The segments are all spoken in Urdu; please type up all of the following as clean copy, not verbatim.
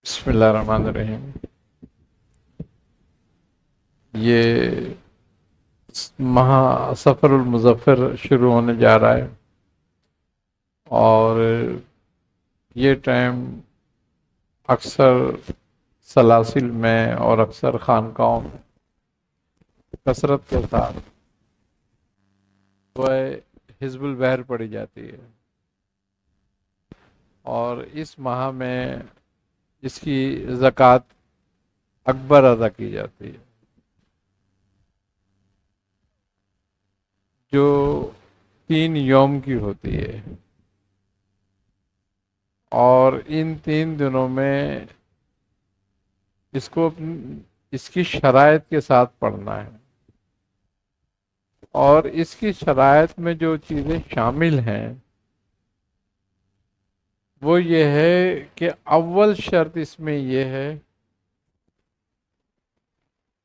بسم اللہ الرحمن الرحیم۔ یہ ماہ سفر المظفر شروع ہونے جا رہا ہے اور یہ ٹائم اکثر سلاسل میں اور اکثر خانقاہوں میں کثرت کے ساتھ وہ حزب البحر پڑھی جاتی ہے، اور اس ماہ میں اس کی زکوٰۃ اکبر ادا کی جاتی ہے، جو 3 یوم کی ہوتی ہے، اور ان 3 دنوں میں اس کی شرائط کے ساتھ پڑھنا ہے۔ اور اس کی شرائط میں جو چیزیں شامل ہیں وہ یہ ہے کہ اول شرط اس میں یہ ہے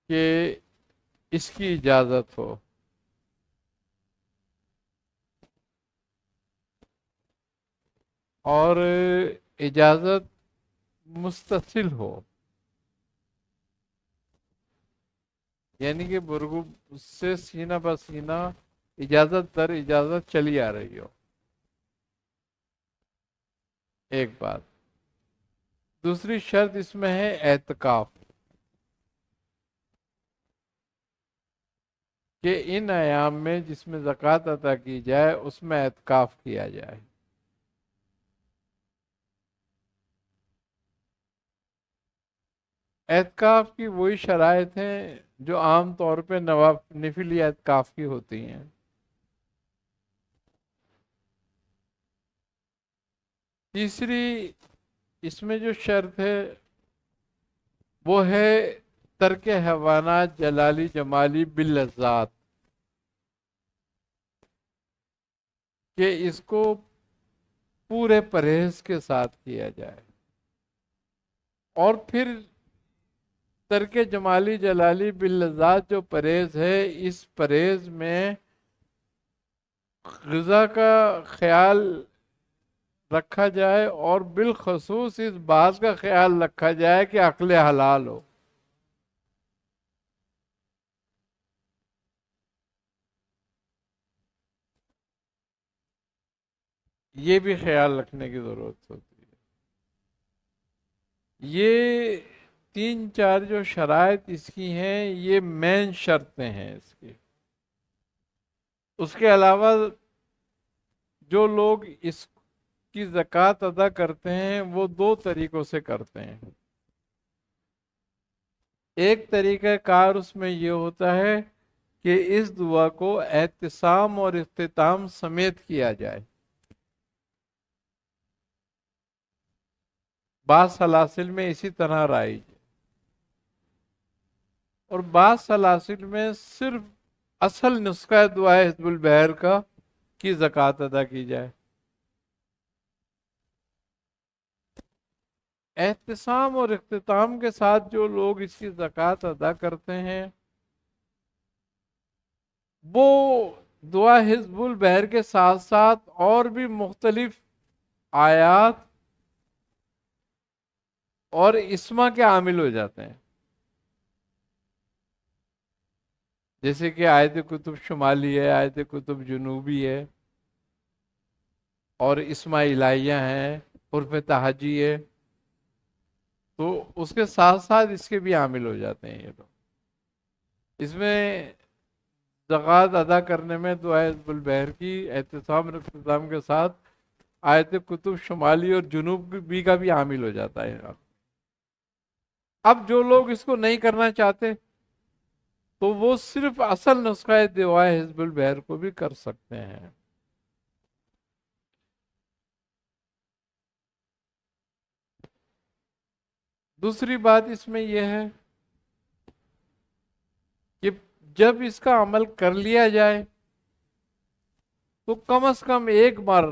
کہ اس کی اجازت ہو، اور اجازت متصل ہو، یعنی کہ برگو سے سینہ بہ سینہ اجازت در اجازت چلی آ رہی ہو، ایک بات۔ دوسری شرط اس میں ہے اعتکاف، کہ ان ایام میں جس میں زکوٰۃ ادا کی جائے اس میں اعتکاف کیا جائے۔ اعتکاف کی وہی شرائط ہیں جو عام طور پہ نفلی اعتکاف کی ہوتی ہیں۔ تیسری اس میں جو شرط ہے وہ ہے ترک حیوانات جلالی جمالی باللذات، کہ اس کو پورے پرہیز کے ساتھ کیا جائے۔ اور پھر ترک جمالی جلالی باللذات جو پرہیز ہے، اس پرہیز میں غذا کا خیال رکھا جائے، اور بالخصوص اس بات کا خیال رکھا جائے کہ عقل حلال ہو۔ یہ بھی خیال رکھنے کی ضرورت ہوتی ہے۔ یہ 3 4 جو شرائط اس کی ہیں یہ مین شرطیں ہیں اس کی۔ اس کے علاوہ جو لوگ اس کی زکوٰۃ ادا کرتے ہیں وہ 2 طریقوں سے کرتے ہیں۔ ایک طریقہ کار اس میں یہ ہوتا ہے کہ اس دعا کو احتسام اور اختتام سمیت کیا جائے۔ بعض سلاسل میں اسی طرح رائج ہے، اور بعض سلاسل میں صرف اصل نسخہ دعا حزب البحر کا کی زکوٰۃ ادا کی جائے۔ احتسام اور اختتام کے ساتھ جو لوگ اس کی زکوٰۃ ادا کرتے ہیں وہ دعا حزب البحر کے ساتھ ساتھ اور بھی مختلف آیات اور اسما کے عامل ہو جاتے ہیں، جیسے کہ آیت کتب شمالی ہے، آیت کتب جنوبی ہے، اور اسما الہیہ ہیں، حرف تہجی ہے، تو اس کے ساتھ ساتھ اس کے بھی عامل ہو جاتے ہیں یہ لوگ۔ اس میں زکوٰۃ ادا کرنے میں دعا حزب البحر کی احتسام اور اختتام کے ساتھ آیت کتب شمالی اور جنوب بھی کا بھی عامل ہو جاتا ہے۔ اب جو لوگ اس کو نہیں کرنا چاہتے تو وہ صرف اصل نسخہ دعا حزب البحر کو بھی کر سکتے ہیں۔ دوسری بات اس میں یہ ہے کہ جب اس کا عمل کر لیا جائے تو کم از کم ایک بار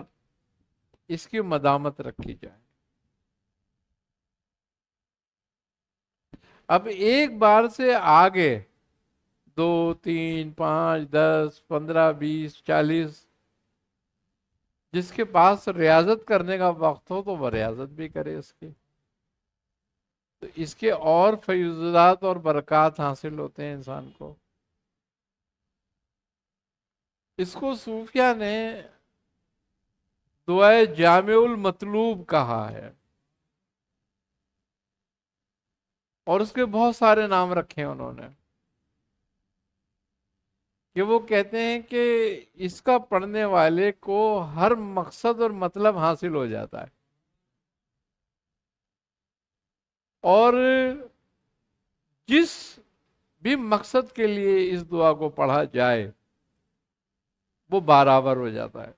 اس کی مدامت رکھی جائے۔ اب ایک بار سے آگے 2 3 5 10 15 20 40 جس کے پاس ریاضت کرنے کا وقت ہو تو وہ ریاضت بھی کرے اس کی۔ اس کے اور فیوزات اور برکات حاصل ہوتے ہیں انسان کو. اس کو صوفیہ نے دعائے جامع المطلوب کہا ہے، اور اس کے بہت سارے نام رکھے ہیں انہوں نے، کہ وہ کہتے ہیں کہ اس کا پڑھنے والے کو ہر مقصد اور مطلب حاصل ہو جاتا ہے، اور جس بھی مقصد کے لیے اس دعا کو پڑھا جائے وہ برابر ہو جاتا ہے.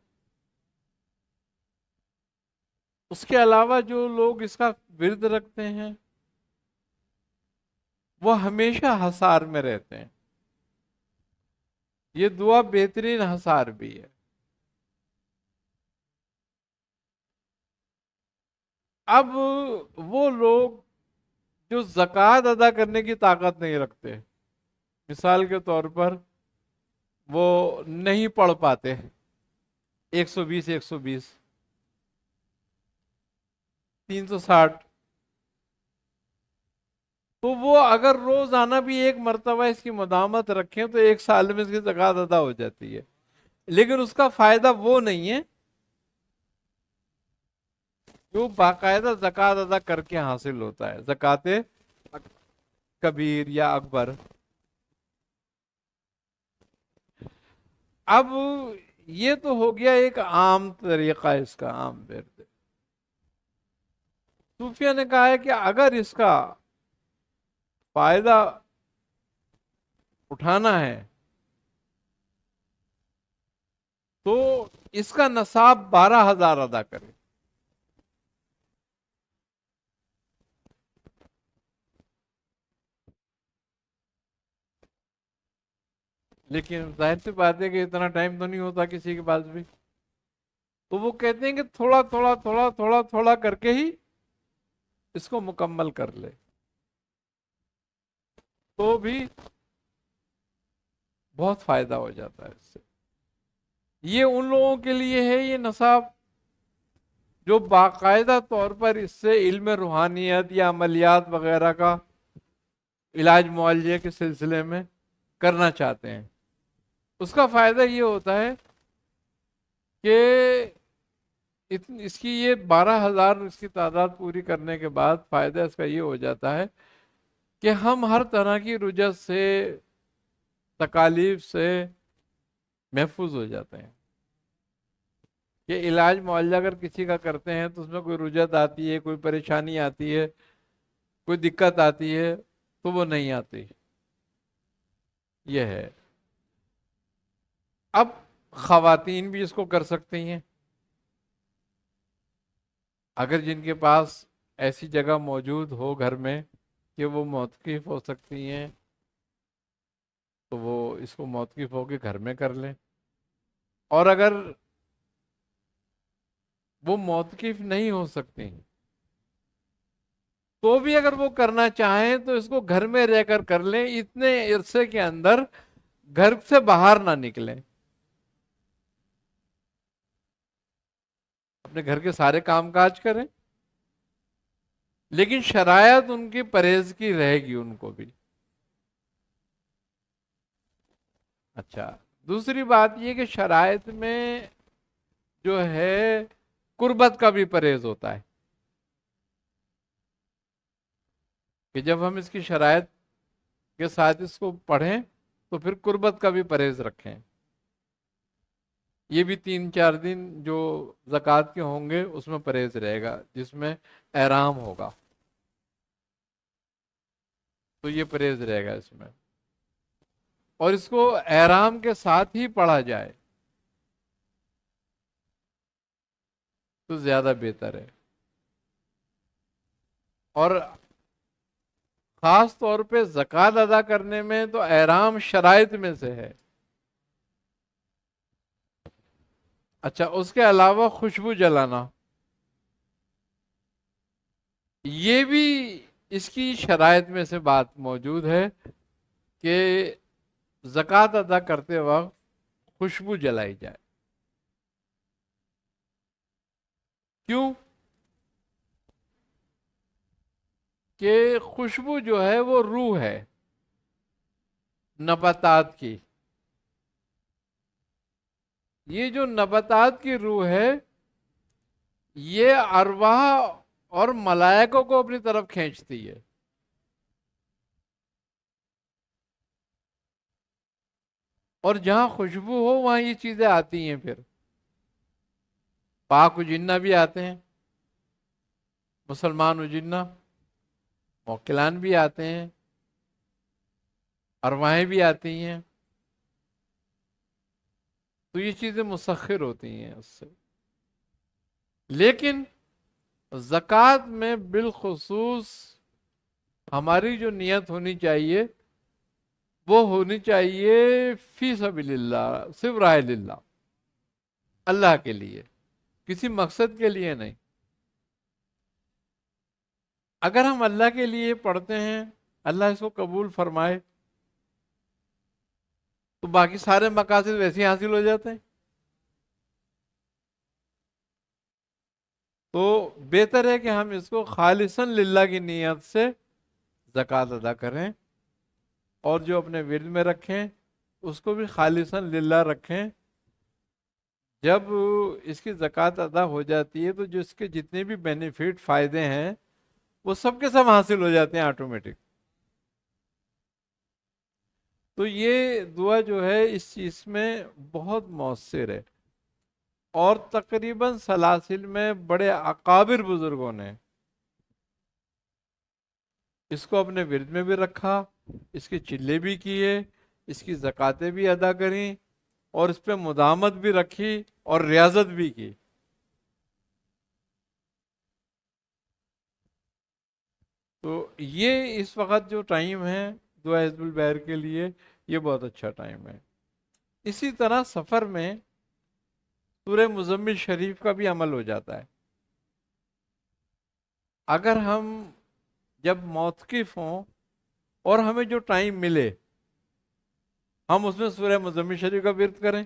اس کے علاوہ جو لوگ اس کا ورد رکھتے ہیں وہ ہمیشہ حصار میں رہتے ہیں. یہ دعا بہترین حصار بھی ہے. اب وہ لوگ جو زکوٰۃ ادا کرنے کی طاقت نہیں رکھتے، مثال کے طور پر وہ نہیں پڑھ پاتے 120 120 360، تو وہ اگر روزانہ بھی ایک مرتبہ اس کی مداومت رکھیں تو ایک سال میں اس کی زکوٰۃ ادا ہو جاتی ہے. لیکن اس کا فائدہ وہ نہیں ہے جو باقاعدہ زکوٰۃ ادا کر کے حاصل ہوتا ہے، زکوٰۃ کبیر یا اکبر. اب یہ تو ہو گیا ایک عام طریقہ، اس کا عام ورد. صوفیہ نے کہا ہے کہ اگر اس کا فائدہ اٹھانا ہے تو اس کا نصاب 12,000 ادا کرے. لیکن ظاہر سی بات ہے کہ اتنا ٹائم تو نہیں ہوتا کسی کے پاس بھی، تو وہ کہتے ہیں کہ تھوڑا تھوڑا تھوڑا تھوڑا تھوڑا کر کے ہی اس کو مکمل کر لے تو بھی بہت فائدہ ہو جاتا ہے اس سے. یہ ان لوگوں کے لیے ہے یہ نصاب جو باقاعدہ طور پر اس سے علم روحانیت یا عملیات وغیرہ کا علاج معالجے کے سلسلے میں کرنا چاہتے ہیں. اس کا فائدہ یہ ہوتا ہے کہ اس کی یہ 12,000 اس کی تعداد پوری کرنے کے بعد فائدہ اس کا یہ ہو جاتا ہے کہ ہم ہر طرح کی رجت سے، تکالیف سے محفوظ ہو جاتے ہیں. کہ علاج معالجہ اگر کسی کا کرتے ہیں تو اس میں کوئی رجت آتی ہے، کوئی پریشانی آتی ہے، کوئی دقت آتی ہے تو وہ نہیں آتی. یہ ہے. اب خواتین بھی اس کو کر سکتی ہیں اگر جن کے پاس ایسی جگہ موجود ہو گھر میں کہ وہ معتکف ہو سکتی ہیں تو وہ اس کو معتکف ہو کے گھر میں کر لیں. اور اگر وہ معتکف نہیں ہو سکتے تو بھی اگر وہ کرنا چاہیں تو اس کو گھر میں رہ کر لیں، اتنے عرصے کے اندر گھر سے باہر نہ نکلیں، اپنے گھر کے سارے کام کاج کریں، لیکن شرائط ان کی پرہیز کی رہے گی ان کو بھی. اچھا، دوسری بات یہ کہ شرائط میں جو ہے قربت کا بھی پرہیز ہوتا ہے کہ جب ہم اس کی شرائط کے ساتھ اس کو پڑھیں تو پھر قربت کا بھی پرہیز رکھیں. یہ بھی 3 4 دن جو زکوٰۃ کے ہوں گے اس میں پرہیز رہے گا، جس میں احرام ہوگا تو یہ پرہیز رہے گا اس میں، اور اس کو احرام کے ساتھ ہی پڑھا جائے تو زیادہ بہتر ہے. اور خاص طور پہ زکوٰۃ ادا کرنے میں تو احرام شرائط میں سے ہے. اچھا، اس کے علاوہ خوشبو جلانا یہ بھی اس کی شرائط میں سے بات موجود ہے کہ زکوٰۃ ادا کرتے وقت خوشبو جلائی جائے. کیوں؟ کہ خوشبو جو ہے وہ روح ہے نباتات کی. یہ جو نباتات کی روح ہے یہ ارواح اور ملائکوں کو اپنی طرف کھینچتی ہے. اور جہاں خوشبو ہو وہاں یہ چیزیں آتی ہیں. پھر پاک و جنہ بھی آتے ہیں، مسلمان و جنہ، موکلان بھی آتے ہیں، ارواحیں بھی آتی ہیں. تو یہ چیزیں مسخر ہوتی ہیں اس سے. لیکن زکوٰۃ میں بالخصوص ہماری جو نیت ہونی چاہیے وہ ہونی چاہیے فی سبیل اللہ، صرف راہ للہ، اللہ کے لیے، کسی مقصد کے لیے نہیں. اگر ہم اللہ کے لیے پڑھتے ہیں، اللہ اس کو قبول فرمائے، تو باقی سارے مقاصد ویسے ہی حاصل ہو جاتے ہیں. تو بہتر ہے کہ ہم اس کو خالصاً للہ کی نیت سے زکوٰۃ ادا کریں، اور جو اپنے ورد میں رکھیں اس کو بھی خالصاً للہ رکھیں. جب اس کی زکوٰۃ ادا ہو جاتی ہے تو جو اس کے جتنے بھی بینیفٹ، فائدے ہیں، وہ سب کے سب حاصل ہو جاتے ہیں آٹومیٹک. تو یہ دعا جو ہے اس چیز میں بہت مؤثر ہے. اور تقریباً سلاسل میں بڑے اکابر بزرگوں نے اس کو اپنے ورد میں بھی رکھا، اس کے چلے بھی کیے، اس کی زکاتیں بھی ادا کریں، اور اس پہ مدامت بھی رکھی اور ریاضت بھی کی. تو یہ اس وقت جو ٹائم ہے دعا حزب البحر کے لیے، یہ بہت اچھا ٹائم ہے. اسی طرح سفر میں سورہ مزمل شریف کا بھی عمل ہو جاتا ہے. اگر ہم جب موقف ہوں اور ہمیں جو ٹائم ملے ہم اس میں سورہ مزمل شریف کا ورد کریں،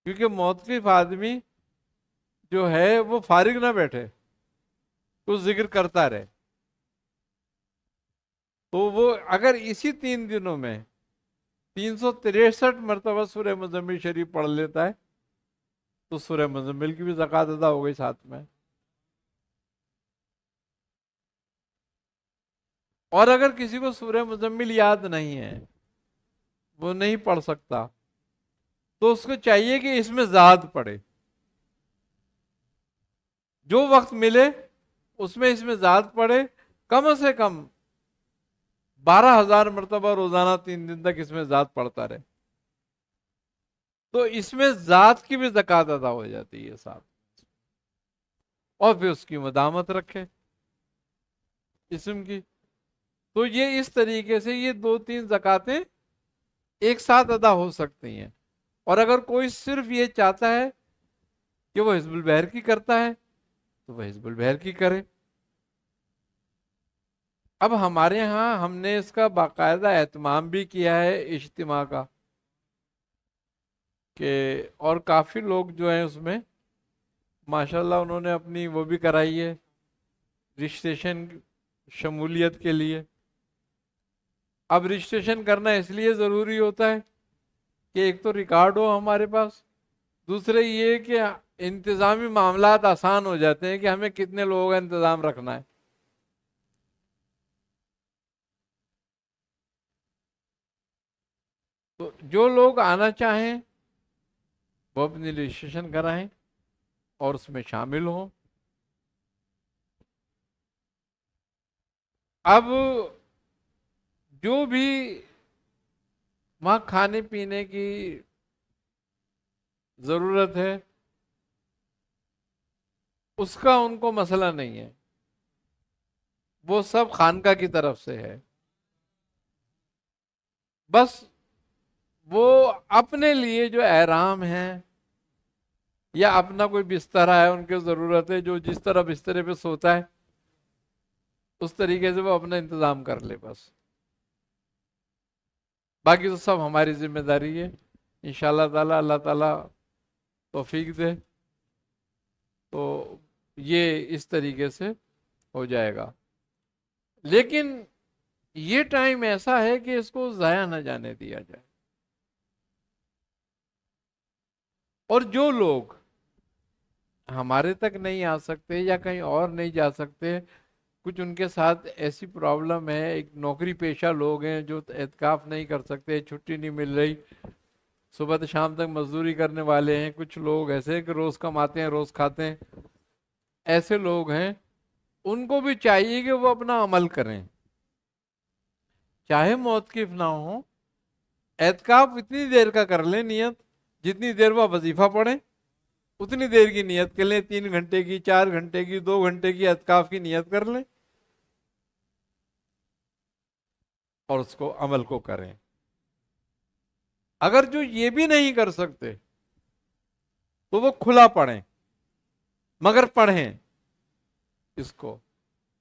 کیونکہ موقف آدمی جو ہے وہ فارغ نہ بیٹھے، کچھ ذکر کرتا رہے. تو وہ اگر اسی 3 دنوں میں 363 مرتبہ سورہ مزمل شریف پڑھ لیتا ہے تو سورہ مزمل کی بھی زکوٰۃ ادا ہو گئی ساتھ میں. اور اگر کسی کو سورہ مزمل یاد نہیں ہے، وہ نہیں پڑھ سکتا، تو اس کو چاہیے کہ اس میں ذات پڑھے. جو وقت ملے اس میں ذات پڑھے، کم سے کم 12,000 مرتبہ روزانہ 3 دن تک اس میں ذات پڑھتا رہے. تو اس میں ذات کی بھی زکوٰۃ ادا ہو جاتی ہے صاحب. اور پھر اس کی مدامت رکھے اسم کی. تو یہ اس طریقے سے یہ 2-3 زکاتیں ایک ساتھ ادا ہو سکتی ہیں. اور اگر کوئی صرف یہ چاہتا ہے کہ وہ حزب البحر کی کرتا ہے تو وہ حزب البحر کی کرے. اب ہمارے ہاں ہم نے اس کا باقاعدہ اہتمام بھی کیا ہے اجتماع کا، کہ اور کافی لوگ جو ہیں اس میں ماشاءاللہ انہوں نے اپنی وہ بھی کرائی ہے رجسٹریشن شمولیت کے لیے. اب رجسٹریشن کرنا اس لیے ضروری ہوتا ہے کہ ایک تو ریکارڈ ہو ہمارے پاس، دوسرے یہ کہ انتظامی معاملات آسان ہو جاتے ہیں کہ ہمیں کتنے لوگوں کا انتظام رکھنا ہے. تو جو لوگ آنا چاہیں وہ اپنی رجسٹریشن کرائیں اور اس میں شامل ہوں. اب جو بھی وہاں کھانے پینے کی ضرورت ہے اس کا ان کو مسئلہ نہیں ہے، وہ سب خانقاہ کی طرف سے ہے. بس وہ اپنے لیے جو احرام ہیں یا اپنا کوئی بستر ہے ان کی ضرورت ہے، جو جس طرح بسترے پہ سوتا ہے اس طریقے سے وہ اپنا انتظام کر لے بس. باقی تو سب ہماری ذمہ داری ہے. انشاءاللہ تعالی اللہ تعالی توفیق دے تو یہ اس طریقے سے ہو جائے گا. لیکن یہ ٹائم ایسا ہے کہ اس کو ضائع نہ جانے دیا جائے. اور جو لوگ ہمارے تک نہیں آ سکتے یا کہیں اور نہیں جا سکتے، کچھ ان کے ساتھ ایسی پرابلم ہے، ایک نوکری پیشہ لوگ ہیں جو اعتکاف نہیں کر سکتے، چھٹی نہیں مل رہی، صبح سے شام تک مزدوری کرنے والے ہیں، کچھ لوگ ایسے کہ روز کماتے ہیں روز کھاتے ہیں، ایسے لوگ ہیں، ان کو بھی چاہیے کہ وہ اپنا عمل کریں، چاہے موقف نہ ہو. اعتکاف اتنی دیر کا کر لیں نیت، جتنی دیر وہ وظیفہ پڑھیں اتنی دیر کی نیت کر لیں، 3 گھنٹے کی، 4 گھنٹے کی، 2 گھنٹے کی اعتکاف کی نیت کر لیں اور اس کو عمل کو کریں. اگر جو یہ بھی نہیں کر سکتے تو وہ کھلا پڑھیں، مگر پڑھیں اس کو،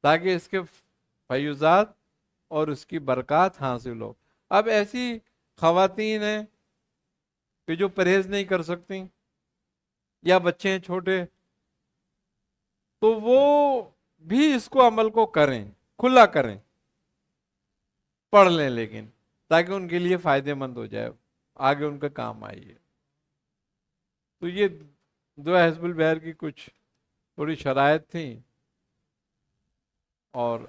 تاکہ اس کے فیوزات اور اس کی برکات حاصل ہو. اب ایسی خواتین ہیں کہ جو پرہیز نہیں کر سکتی یا بچے ہیں چھوٹے، تو وہ بھی اس کو عمل کو کریں، کھلا کریں، پڑھ لیں، لیکن تاکہ ان کے لیے فائدہ مند ہو جائے، آگے ان کا کام آئیے. تو یہ دو حزب البحر کی کچھ تھوڑی شرائط تھیں. اور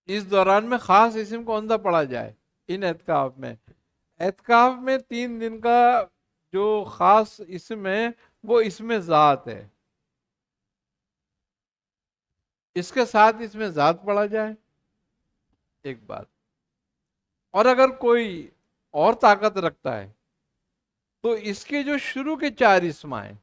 اس دوران میں خاص اسم کو اندھا پڑھا جائے ان اعتکاف میں. اعتکاف میں 3 دن کا جو خاص اسم ہے وہ اسم ذات ہے، اس کے ساتھ اس میں ذات پڑھا جائے، ایک بات. اور اگر کوئی اور طاقت رکھتا ہے تو اس کے جو شروع کے 4 اسم آئے،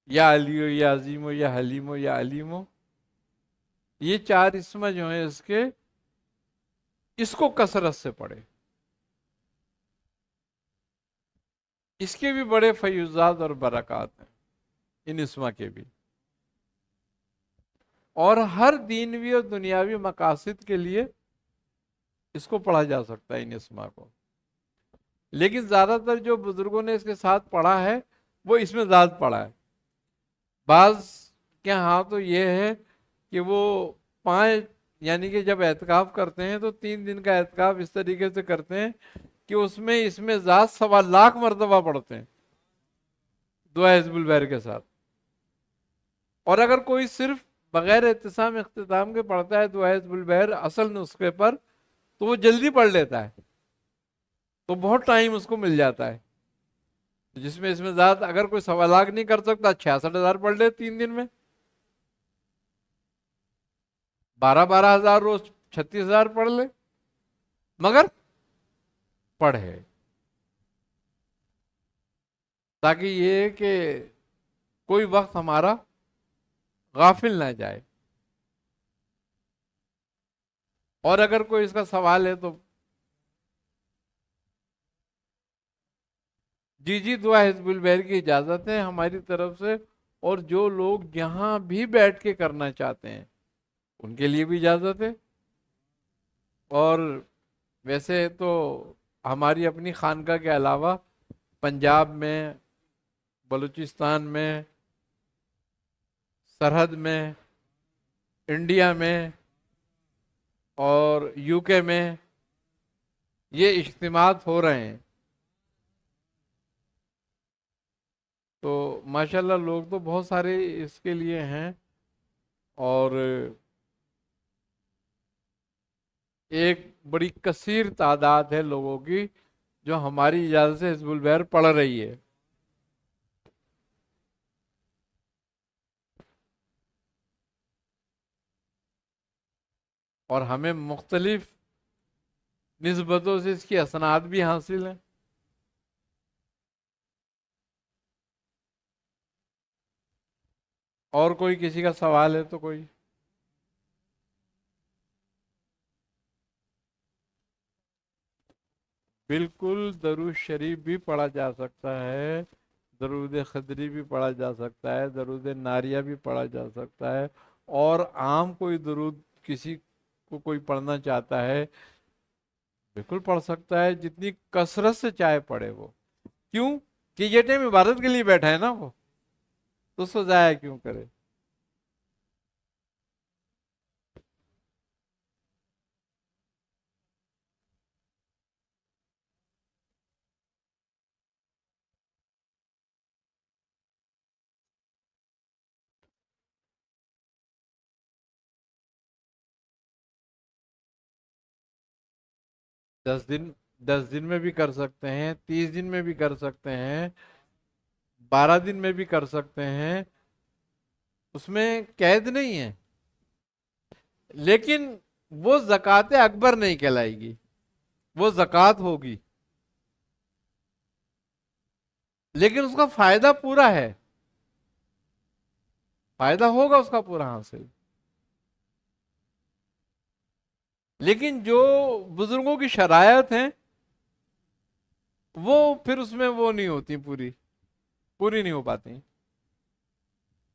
یا علیو یا عظیم یا حلیم یا علیم، یہ 4 اسم جو ہیں اس کو کثرت سے پڑھے. اس کے بھی بڑے فیوزات اور برکات ہیں، ان اسما کے بھی. اور ہر دینوی اور دنیاوی مقاصد کے لیے اس کو پڑھا جا سکتا ہے، ان اسما کو. لیکن زیادہ تر جو بزرگوں نے اس کے ساتھ پڑھا ہے وہ اس میں ذات پڑھا ہے. بعض کے ہاں تو یہ ہے کہ وہ 5 یعنی کہ جب اعتکاف کرتے ہیں تو 3 دن کا اعتکاف اس طریقے سے کرتے ہیں کہ اس میں ذات 1.25 مرتبہ پڑھتے ہیں دعا حزب البحر کے ساتھ. اور اگر کوئی صرف بغیر اعتصام اختتام کے پڑھتا ہے دعا حزب البحر اصل نسخے پر، تو وہ جلدی پڑھ لیتا ہے، تو بہت ٹائم اس کو مل جاتا ہے. جس میں ذات اگر کوئی 1.25 نہیں کر سکتا 66,000 پڑھ لے 3 دن میں، 12,000 روز 36,000 پڑھ لے، مگر پڑھے، تاکہ یہ کہ کوئی وقت ہمارا غافل نہ جائے. اور اگر کوئی اس کا سوال ہے تو جی دعا حزب البحر کی اجازت ہے ہماری طرف سے. اور جو لوگ یہاں بھی بیٹھ کے کرنا چاہتے ہیں ان کے لیے بھی اجازت ہے. اور ویسے تو ہماری اپنی خانقاہ کے علاوہ پنجاب میں، بلوچستان میں، سرحد میں، انڈیا میں اور یو کے میں یہ اجتماعات ہو رہے ہیں. تو ماشاءاللہ لوگ تو بہت سارے اس کے لیے ہیں. اور ایک بڑی کثیر تعداد ہے لوگوں کی جو ہماری اجازت سے حزب البحر پڑھ رہی ہے. اور ہمیں مختلف نسبتوں سے اس کی اسناد بھی حاصل ہیں. اور کوئی کسی کا سوال ہے تو کوئی؟ بالکل، درود شریف بھی پڑھا جا سکتا ہے، درود خدری بھی پڑھا جا سکتا ہے، درود ناریہ بھی پڑھا جا سکتا ہے. اور عام کوئی درود کسی کو کوئی پڑھنا چاہتا ہے بالکل پڑھ سکتا ہے، جتنی کثرت سے چاہے پڑھے وہ. کیوں کہ یہ ٹائم عبادت کے لیے بیٹھا ہے نا وہ، تو اس کو ضائع کیوں کرے. 10 دن، 10 دن میں بھی کر سکتے ہیں، 30 دن میں بھی کر سکتے ہیں، 12 دن میں بھی کر سکتے ہیں، اس میں قید نہیں ہے. لیکن وہ زکوٰۃ اکبر نہیں کہلائے گی، وہ زکوٰۃ ہوگی، لیکن اس کا فائدہ پورا ہے، فائدہ ہوگا اس کا پورا حاصل. لیکن جو بزرگوں کی شرائط ہیں وہ پھر اس میں وہ نہیں ہوتی، پوری نہیں ہو پاتی.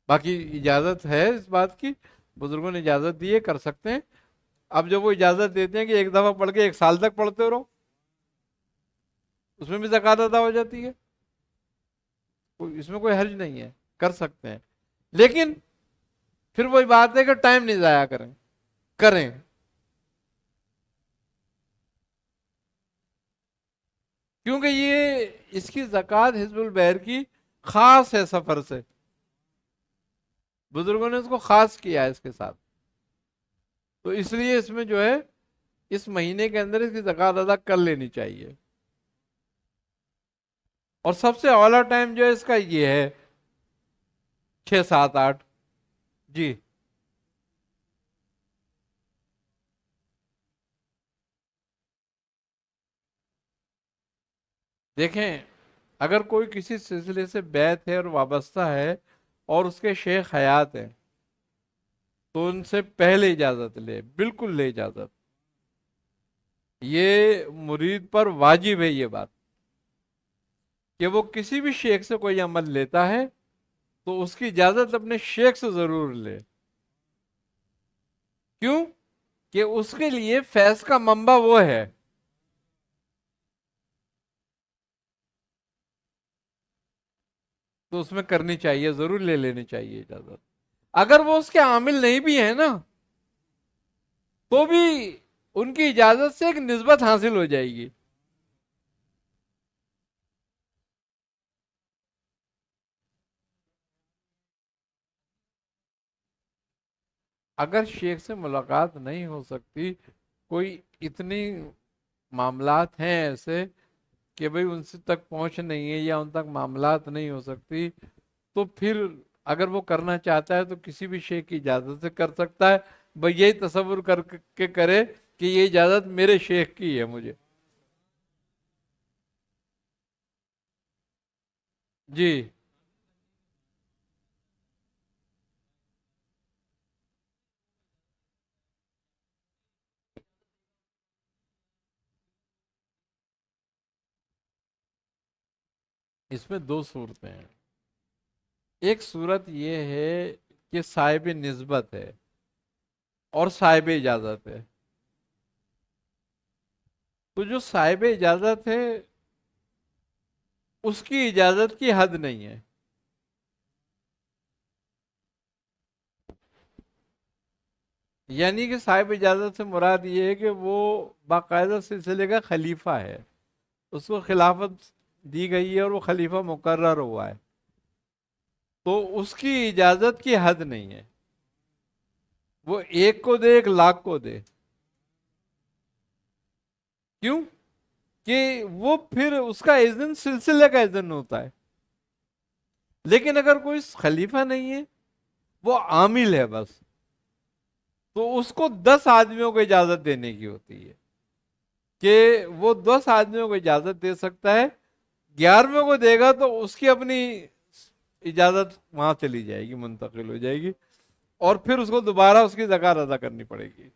باقی اجازت ہے اس بات کی، بزرگوں نے اجازت دی ہے، کر سکتے ہیں. اب جب وہ اجازت دیتے ہیں کہ ایک دفعہ پڑھ کے 1 سال تک پڑھتے رہو، اس میں بھی زکوٰۃ ادا ہو جاتی ہے، اس میں کوئی حرج نہیں ہے، کر سکتے ہیں. لیکن پھر وہی بات ہے کہ ٹائم نہیں ضائع کریں. کیونکہ یہ اس کی زکوٰۃ حزب البحر کی خاص ہے، سفر سے بزرگوں نے اس کو خاص کیا ہے اس کے ساتھ. تو اس لیے اس میں جو ہے اس مہینے کے اندر اس کی زکوٰۃ ادا کر لینی چاہیے. اور سب سے اولا ٹائم جو ہے اس کا یہ ہے 6 7 8. جی دیکھیں، اگر کوئی کسی سلسلے سے بیعت ہے اور وابستہ ہے اور اس کے شیخ حیات ہیں تو ان سے پہلے اجازت لے، بالکل لے اجازت. یہ مرید پر واجب ہے یہ بات کہ وہ کسی بھی شیخ سے کوئی عمل لیتا ہے تو اس کی اجازت اپنے شیخ سے ضرور لے. کیوں کہ اس کے لیے فیض کا منبع وہ ہے. تو اس میں کرنی چاہیے، ضرور لے لینی چاہیے اجازت. اگر وہ اس کے عامل نہیں بھی ہیں نا تو بھی ان کی اجازت سے ایک نسبت حاصل ہو جائے گی. اگر شیخ سے ملاقات نہیں ہو سکتی، کوئی اتنی معاملات ہیں ایسے کہ بھئی ان سے تک پہنچ نہیں ہے یا ان تک معاملات نہیں ہو سکتی، تو پھر اگر وہ کرنا چاہتا ہے تو کسی بھی شیخ کی اجازت سے کر سکتا ہے. بھئی یہی تصور کر کے کرے کہ یہ اجازت میرے شیخ کی ہے مجھے. جی اس میں 2 صورتیں ہیں. ایک صورت یہ ہے کہ صاحب نسبت ہے اور صاحب اجازت ہے. تو جو صاحب اجازت ہے اس کی اجازت کی حد نہیں ہے. یعنی کہ صاحب اجازت سے مراد یہ ہے کہ وہ باقاعدہ سلسلے کا خلیفہ ہے، اس کو خلافت دی گئی ہے اور وہ خلیفہ مقرر ہوا ہے، تو اس کی اجازت کی حد نہیں ہے. وہ 1 کو دے، 1 لاکھ کو دے. کیوں کہ وہ پھر اس کا اذن سلسلے کا اذن ہوتا ہے. لیکن اگر کوئی خلیفہ نہیں ہے، وہ عامل ہے بس، تو اس کو 10 آدمیوں کو اجازت دینے کی ہوتی ہے کہ وہ 10 آدمیوں کو اجازت دے سکتا ہے. 11ویں کو دے گا تو اس کی اپنی اجازت وہاں چلی جائے گی، منتقل ہو جائے گی، اور پھر اس کو دوبارہ اس کی زکات ادا کرنی پڑے گی.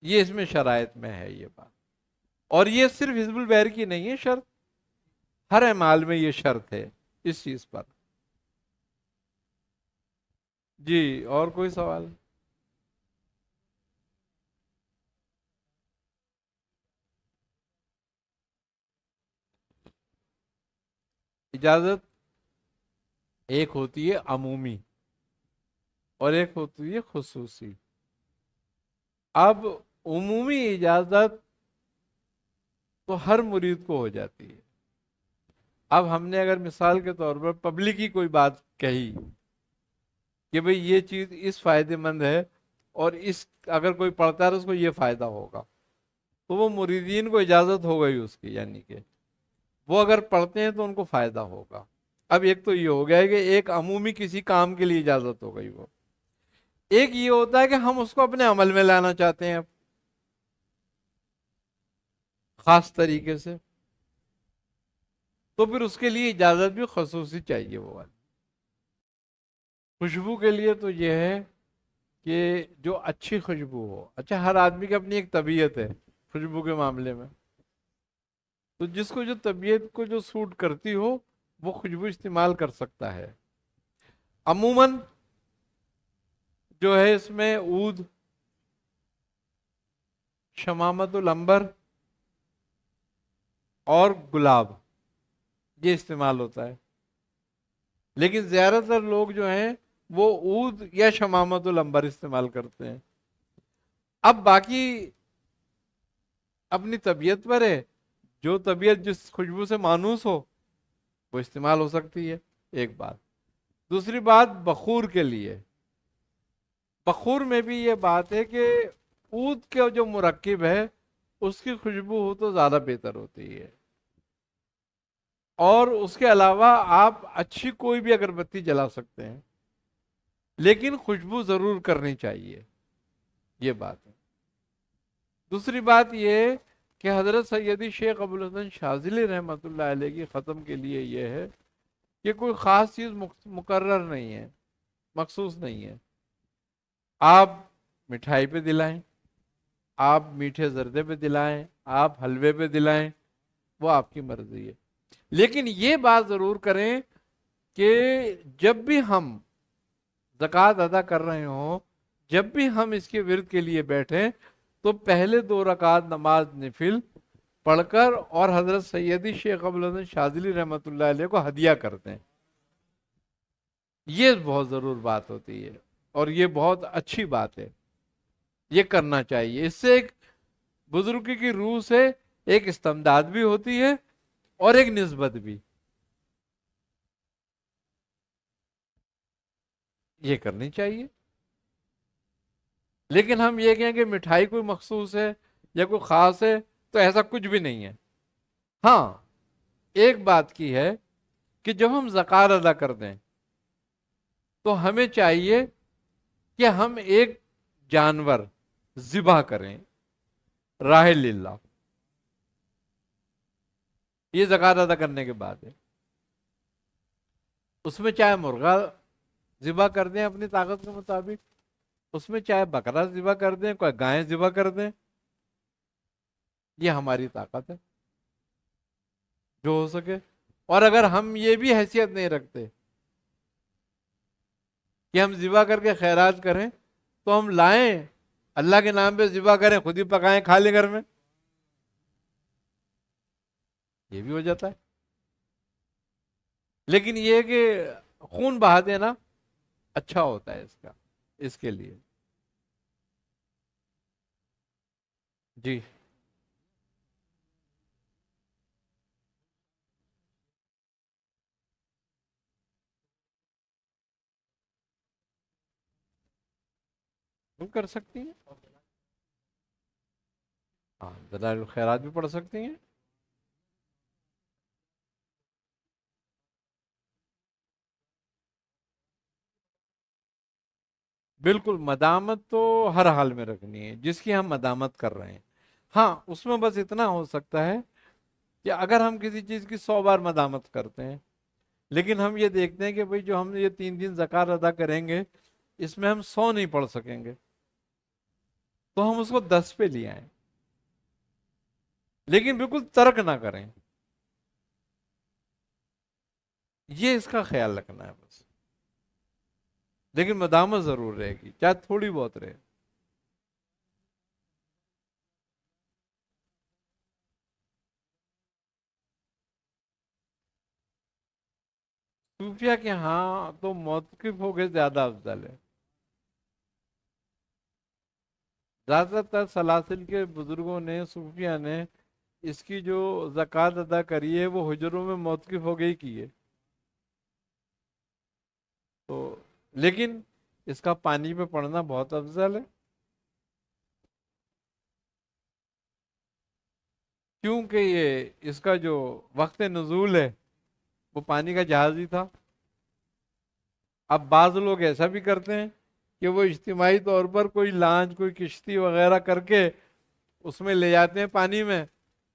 یہ اس میں شرائط میں ہے یہ بات. اور یہ صرف حزب البحر کی نہیں ہے شرط، ہر اعمال میں یہ شرط ہے اس چیز پر. جی اور کوئی سوال؟ اجازت ایک ہوتی ہے عمومی اور ایک ہوتی ہے خصوصی. اب عمومی اجازت تو ہر مرید کو ہو جاتی ہے. اب ہم نے اگر مثال کے طور پر پبلک کی کوئی بات کہی کہ بھئی یہ چیز اس فائدے مند ہے اور اس اگر کوئی پڑھتا ہے تو اس کو یہ فائدہ ہوگا، تو وہ مریدین کو اجازت ہو گئی اس کی، یعنی کہ وہ اگر پڑھتے ہیں تو ان کو فائدہ ہوگا. اب ایک تو یہ ہو گیا ہے کہ ایک عمومی کسی کام کے لیے اجازت ہو گئی. وہ ایک یہ ہوتا ہے کہ ہم اس کو اپنے عمل میں لانا چاہتے ہیں خاص طریقے سے، تو پھر اس کے لیے اجازت بھی خصوصی چاہیے وہ والی. خوشبو کے لیے تو یہ ہے کہ جو اچھی خوشبو ہو. اچھا ہر آدمی کی اپنی ایک طبیعت ہے خوشبو کے معاملے میں، تو جس کو جو طبیعت کو جو سوٹ کرتی ہو وہ خوشبو استعمال کر سکتا ہے. عموماً جو ہے اس میں عود، شمامت العنبر اور گلاب یہ استعمال ہوتا ہے. لیکن زیادہ تر لوگ جو ہیں وہ عود یا شمامت العنبر استعمال کرتے ہیں. اب باقی اپنی طبیعت پر ہے، جو طبیعت جس خوشبو سے مانوس ہو وہ استعمال ہو سکتی ہے، ایک بات. دوسری بات بخور کے لیے، بخور میں بھی یہ بات ہے کہ عود کا جو مرکب ہے اس کی خوشبو ہو تو زیادہ بہتر ہوتی ہے. اور اس کے علاوہ آپ اچھی کوئی بھی اگربتی جلا سکتے ہیں لیکن خوشبو ضرور کرنی چاہیے، یہ بات ہے. دوسری بات یہ کہ حضرت سیدی شیخ ابوالحسن شاذلی رحمۃ اللہ علیہ کی ختم کے لیے یہ ہے کہ کوئی خاص چیز مقرر نہیں ہے، مخصوص نہیں ہے. آپ مٹھائی پہ دلائیں، آپ میٹھے زردے پہ دلائیں، آپ حلوے پہ دلائیں، وہ آپ کی مرضی ہے. لیکن یہ بات ضرور کریں کہ جب بھی ہم زکوٰۃ ادا کر رہے ہوں، جب بھی ہم اس کے ورد کے لیے بیٹھیں تو پہلے 2 رکعت نماز نفل پڑھ کر اور حضرت سیدی شیخ ابوالحسن شاذلی رحمۃ اللہ علیہ کو ہدیہ کرتے ہیں. یہ بہت ضرور بات ہوتی ہے اور یہ بہت اچھی بات ہے، یہ کرنا چاہیے. اس سے ایک بزرگی کی روح سے ایک استمداد بھی ہوتی ہے اور ایک نسبت بھی، یہ کرنی چاہیے. لیکن ہم یہ کہیں کہ مٹھائی کوئی مخصوص ہے یا کوئی خاص ہے، تو ایسا کچھ بھی نہیں ہے. ہاں ایک بات کی ہے کہ جب ہم زکوٰۃ ادا کر دیں تو ہمیں چاہیے کہ ہم ایک جانور ذبح کریں راہ للہ. یہ زکوٰۃ ادا کرنے کے بعد ہے. اس میں چاہے مرغا ذبح کر دیں اپنی طاقت کے مطابق، اس میں چاہے بکرا ذبح کر دیں، کوئی گائے ذبح کر دیں، یہ ہماری طاقت ہے جو ہو سکے. اور اگر ہم یہ بھی حیثیت نہیں رکھتے کہ ہم ذبح کر کے خیرات کریں، تو ہم لائیں اللہ کے نام پہ ذبح کریں، خود ہی پکائیں کھا لیں گھر میں، یہ بھی ہو جاتا ہے. لیکن یہ کہ خون بہا دینا اچھا ہوتا ہے اس کے لیے. جی تم کر سکتی ہیں، ہاں دلائل الخیرات بھی پڑھ سکتی ہیں. بالکل مدامت تو ہر حال میں رکھنی ہے جس کی ہم مدامت کر رہے ہیں. ہاں اس میں بس اتنا ہو سکتا ہے کہ اگر ہم کسی چیز کی 100 بار مدامت کرتے ہیں لیکن ہم یہ دیکھتے ہیں کہ بھئی جو ہم یہ 3 دن زکوٰۃ ادا کریں گے اس میں ہم 100 نہیں پڑھ سکیں گے، تو ہم اس کو 10 پہ لے آئیں، لیکن بالکل ترک نہ کریں. یہ اس کا خیال رکھنا ہے بس. لیکن مدامت ضرور رہے گی، چاہے تھوڑی بہت رہے۔ صوفیہ کے ہاں تو موقف ہو گئے زیادہ افضل ہے۔ زیادہ تر سلاسل کے بزرگوں نے، صوفیہ نے، اس کی جو زکوٰۃ ادا کری ہے وہ حجروں میں موقف ہو گئی کی ہے، تو لیکن اس کا پانی پہ پڑنا بہت افضل ہے، کیونکہ یہ اس کا جو وقت نزول ہے وہ پانی کا جہاز ہی تھا۔ اب بعض لوگ ایسا بھی کرتے ہیں کہ وہ اجتماعی طور پر کوئی لانچ، کوئی کشتی وغیرہ کر کے اس میں لے جاتے ہیں پانی میں،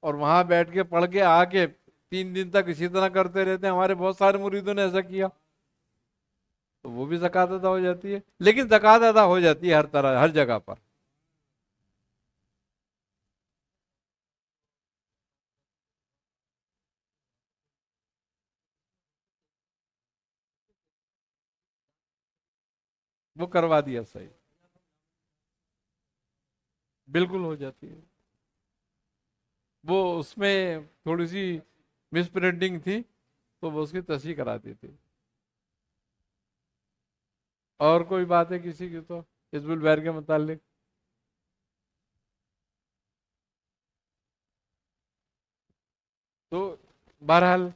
اور وہاں بیٹھ کے پڑھ کے آ کے 3 دن تک اسی طرح کرتے رہتے ہیں۔ ہمارے بہت سارے مریدوں نے ایسا کیا، تو وہ بھی زکوٰۃ ادا ہو جاتی ہے، لیکن زکوٰۃ ادا ہو جاتی ہے ہر طرح، ہر جگہ پر۔ وہ کروا دیا صحیح، بالکل ہو جاتی ہے۔ وہ اس میں تھوڑی سی مس پرنٹنگ تھی، تو وہ اس کی تصحیح کرا دی تھی۔ اور کوئی بات ہے کسی کی تو حزب البیر کے متعلق؟ تو بہرحال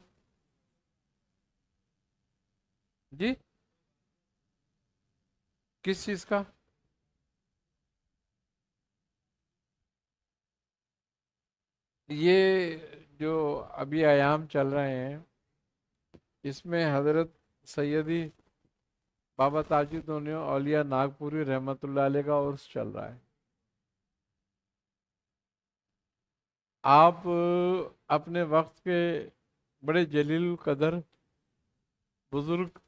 جی، کس چیز کا؟ یہ جو ابھی ایام چل رہے ہیں، اس میں حضرت سیدی بابا تاج الدین اولیاء ناگپوری رحمت اللہ علیہ کا عرس چل رہا ہے۔ آپ اپنے وقت کے بڑے جلیل القدر بزرگ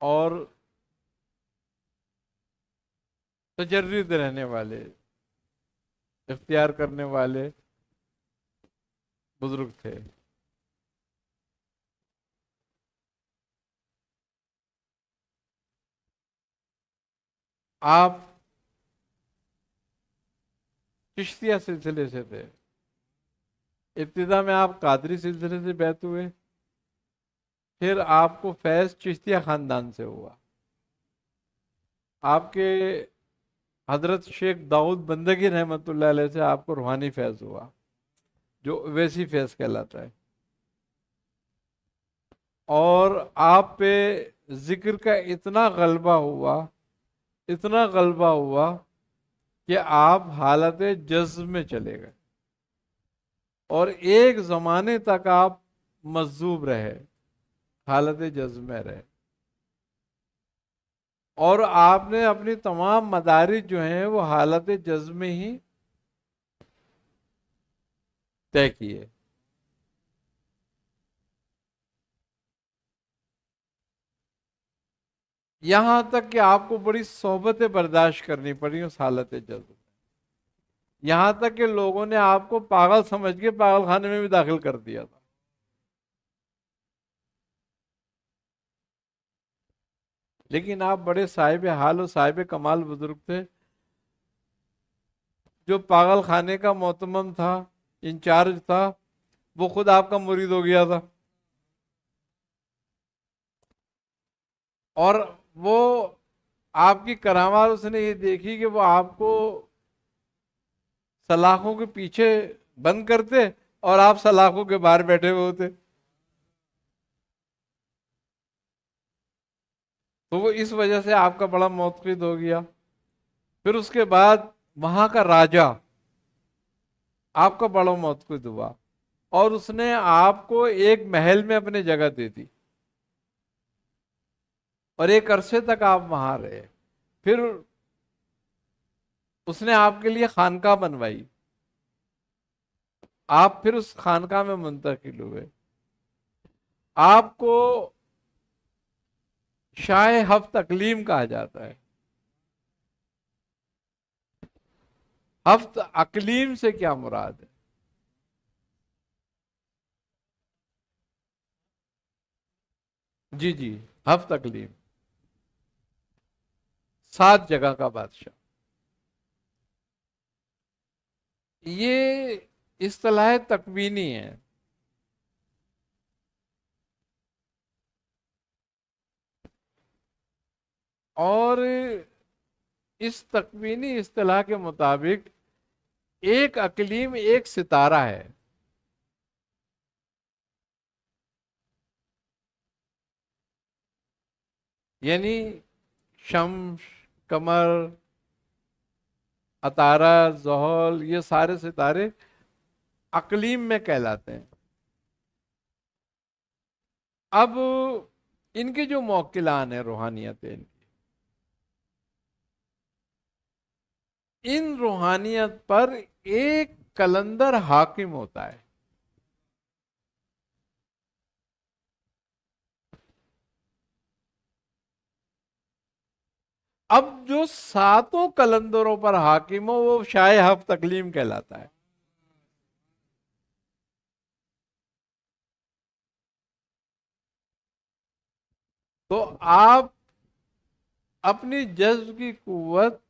اور تجرد رہنے والے، اختیار کرنے والے بزرگ تھے۔ آپ چشتیہ سلسلے سے تھے، ابتدا میں آپ قادری سلسلے سے بیعت ہوئے، پھر آپ کو فیض چشتیہ خاندان سے ہوا۔ آپ کے حضرت شیخ داؤد بندگی رحمت اللہ علیہ سے آپ کو روحانی فیض ہوا، جو ویسی فیض کہلاتا ہے۔ اور آپ پہ ذکر کا اتنا غلبہ ہوا، اتنا غلبہ ہوا کہ آپ حالت جذب میں چلے گئے، اور ایک زمانے تک آپ مجذوب رہے، حالت جذب میں رہے، اور آپ نے اپنی تمام مدارج جو ہیں وہ حالت جذب میں ہی طے کیے۔ یہاں تک کہ آپ کو بڑی صحبتیں برداشت کرنی پڑی اس حالت جذب میں، یہاں تک کہ لوگوں نے آپ کو پاگل سمجھ کے پاگل خانے میں بھی داخل کر دیا تھا۔ لیکن آپ بڑے صاحب حال و صاحب کمال بزرگ تھے، جو پاگل خانے کا معتمم تھا، انچارج تھا، وہ خود آپ کا مرید ہو گیا تھا، اور وہ آپ کی کرامات اس نے یہ دیکھی کہ وہ آپ کو سلاخوں کے پیچھے بند کرتے اور آپ سلاخوں کے باہر بیٹھے ہوئے ہوتے، تو وہ اس وجہ سے آپ کا بڑا موقف ہو گیا۔ پھر اس کے بعد وہاں کا راجہ آپ کا بڑا موقف ہوا، اور اس نے آپ کو ایک محل میں اپنے جگہ دے دی، اور ایک عرصے تک آپ وہاں رہے۔ پھر اس نے آپ کے لیے خانقاہ بنوائی، آپ پھر اس خانقاہ میں منتقل ہوئے۔ آپ کو شاہ ہفت اقلیم کہا جاتا ہے۔ ہفت اقلیم سے کیا مراد ہے؟ جی جی، ہفت اقلیم 7 جگہ کا بادشاہ. یہ اصطلاح تکوینی ہے. اور اس تکوینی اصطلاح کے مطابق ایک اقلیم ایک ستارہ ہے. یعنی شمس، قمر، عطارد، زحل، یہ سارے ستارے اقلیم میں کہلاتے ہیں. اب ان کے جو موکلان ہیں روحانیت ان روحانیت پر ایک کلندر حاکم ہوتا ہے. اب جو 7 کلندروں پر حاکم ہو وہ شاہ ہفت اقلیم کہلاتا ہے. تو آپ اپنی جذب کی قوت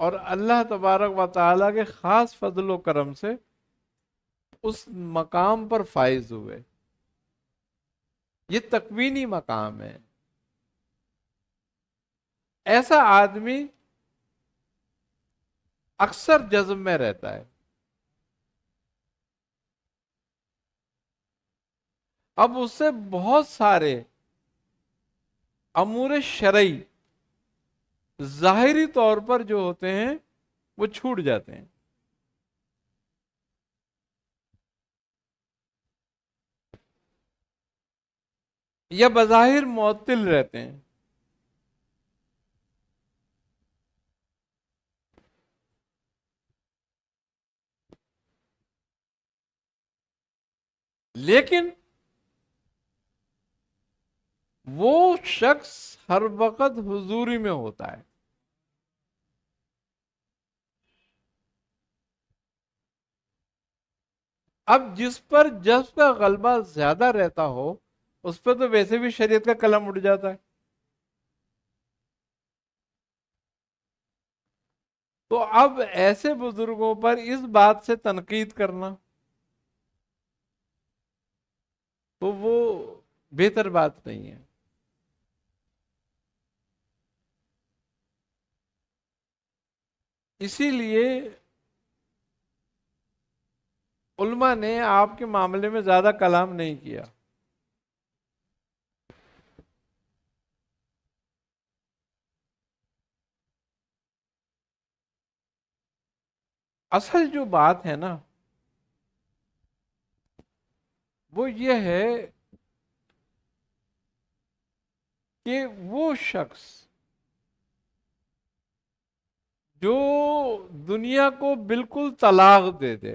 اور اللہ تبارک و تعالیٰ کے خاص فضل و کرم سے اس مقام پر فائز ہوئے. یہ تکوینی مقام ہے. ایسا آدمی اکثر جذب میں رہتا ہے. اب اس سے بہت سارے امور شرعی ظاہری طور پر جو ہوتے ہیں وہ چھوٹ جاتے ہیں. یا بظاہر معطل رہتے ہیں. لیکن وہ شخص ہر وقت حضوری میں ہوتا ہے. اب جس پر جذب کا غلبہ زیادہ رہتا ہو اس پہ تو ویسے بھی شریعت کا قلم اٹھ جاتا ہے. تو اب ایسے بزرگوں پر اس بات سے تنقید کرنا تو وہ بہتر بات نہیں ہے. اسی لیے علماء نے آپ کے معاملے میں زیادہ کلام نہیں کیا. اصل جو بات ہے نا وہ یہ ہے کہ وہ شخص جو دنیا کو بالکل طلاق دے دے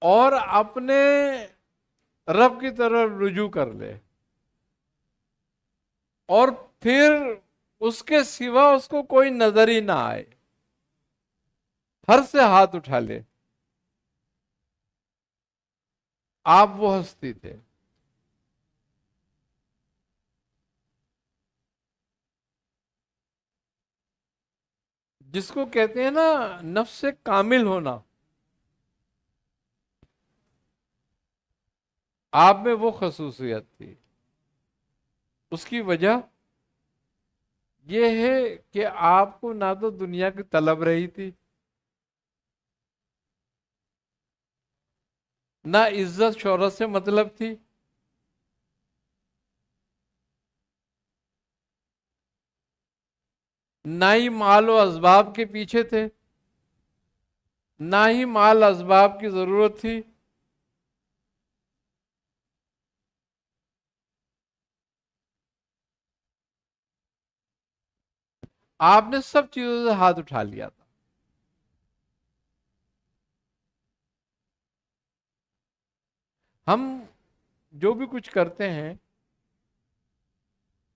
اور اپنے رب کی طرف رجوع کر لے اور پھر اس کے سوا اس کو کوئی نظر ہی نہ آئے، ہر سے ہاتھ اٹھا لے، آپ وہ ہستی تھے. جس کو کہتے ہیں نا نفس کامل ہونا، آپ میں وہ خصوصیت تھی. اس کی وجہ یہ ہے کہ آپ کو نہ تو دنیا کی طلب رہی تھی، نہ عزت شہرت سے مطلب تھی، نہ ہی مال و اسباب کے پیچھے تھے، نہ ہی مال اسباب کی ضرورت تھی. آپ نے سب چیزوں سے ہاتھ اٹھا لیا تھا. ہم جو بھی کچھ کرتے ہیں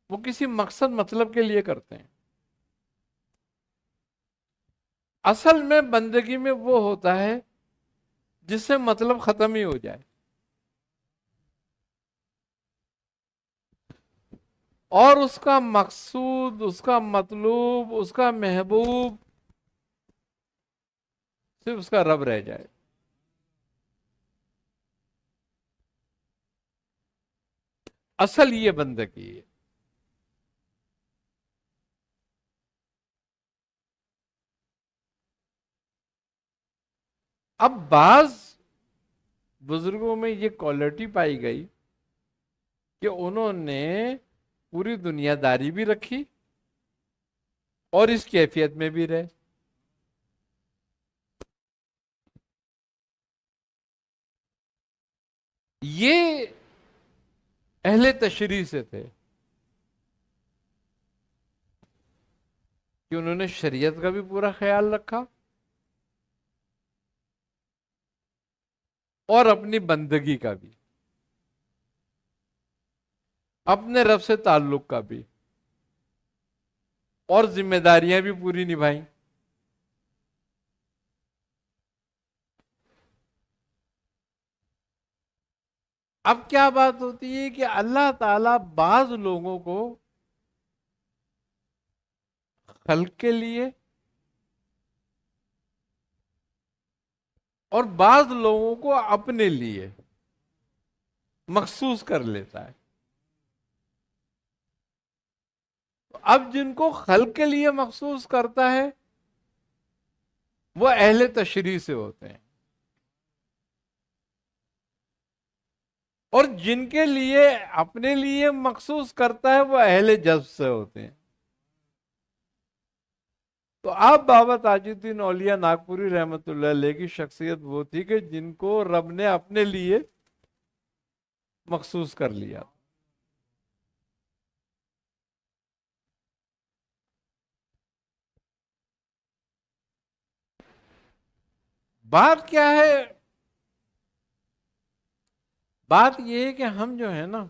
وہ کسی مقصد مطلب کے لیے کرتے ہیں. اصل میں بندگی میں وہ ہوتا ہے جس سے مطلب ختم ہی ہو جائے. اور اس کا مقصود، اس کا مطلوب، اس کا محبوب صرف اس کا رب رہ جائے. اصل یہ بندگی ہے. اب بعض بزرگوں میں یہ کوالٹی پائی گئی کہ انہوں نے پوری دنیا داری بھی رکھی اور اس کیفیت میں بھی رہے. یہ اہل تشریح سے تھے کہ انہوں نے شریعت کا بھی پورا خیال رکھا اور اپنی بندگی کا بھی، اپنے رب سے تعلق کا بھی، اور ذمہ داریاں بھی پوری نبھائیں. اب کیا بات ہوتی ہے کہ اللہ تعالی بعض لوگوں کو خلق کے لیے اور بعض لوگوں کو اپنے لیے مخصوص کر لیتا ہے. اب جن کو خلق کے لیے مخصوص کرتا ہے وہ اہل تشریح سے ہوتے ہیں، اور جن کے لیے اپنے لیے مخصوص کرتا ہے وہ اہل جذب سے ہوتے ہیں. تو آپ بابا تاج الدین اولیاء ناگپوری رحمت اللہ علیہ کی شخصیت وہ تھی کہ جن کو رب نے اپنے لیے مخصوص کر لیا. بات کیا ہے؟ بات یہ ہے کہ ہم جو ہے نا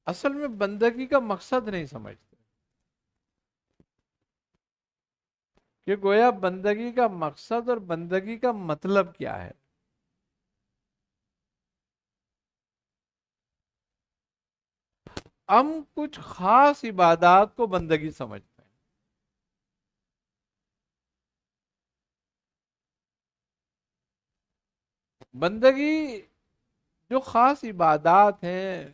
اصل میں بندگی کا مقصد نہیں سمجھتے، کہ گویا بندگی کا مقصد اور بندگی کا مطلب کیا ہے. ہم کچھ خاص عبادات کو بندگی سمجھتے ہیں. بندگی جو خاص عبادات ہیں،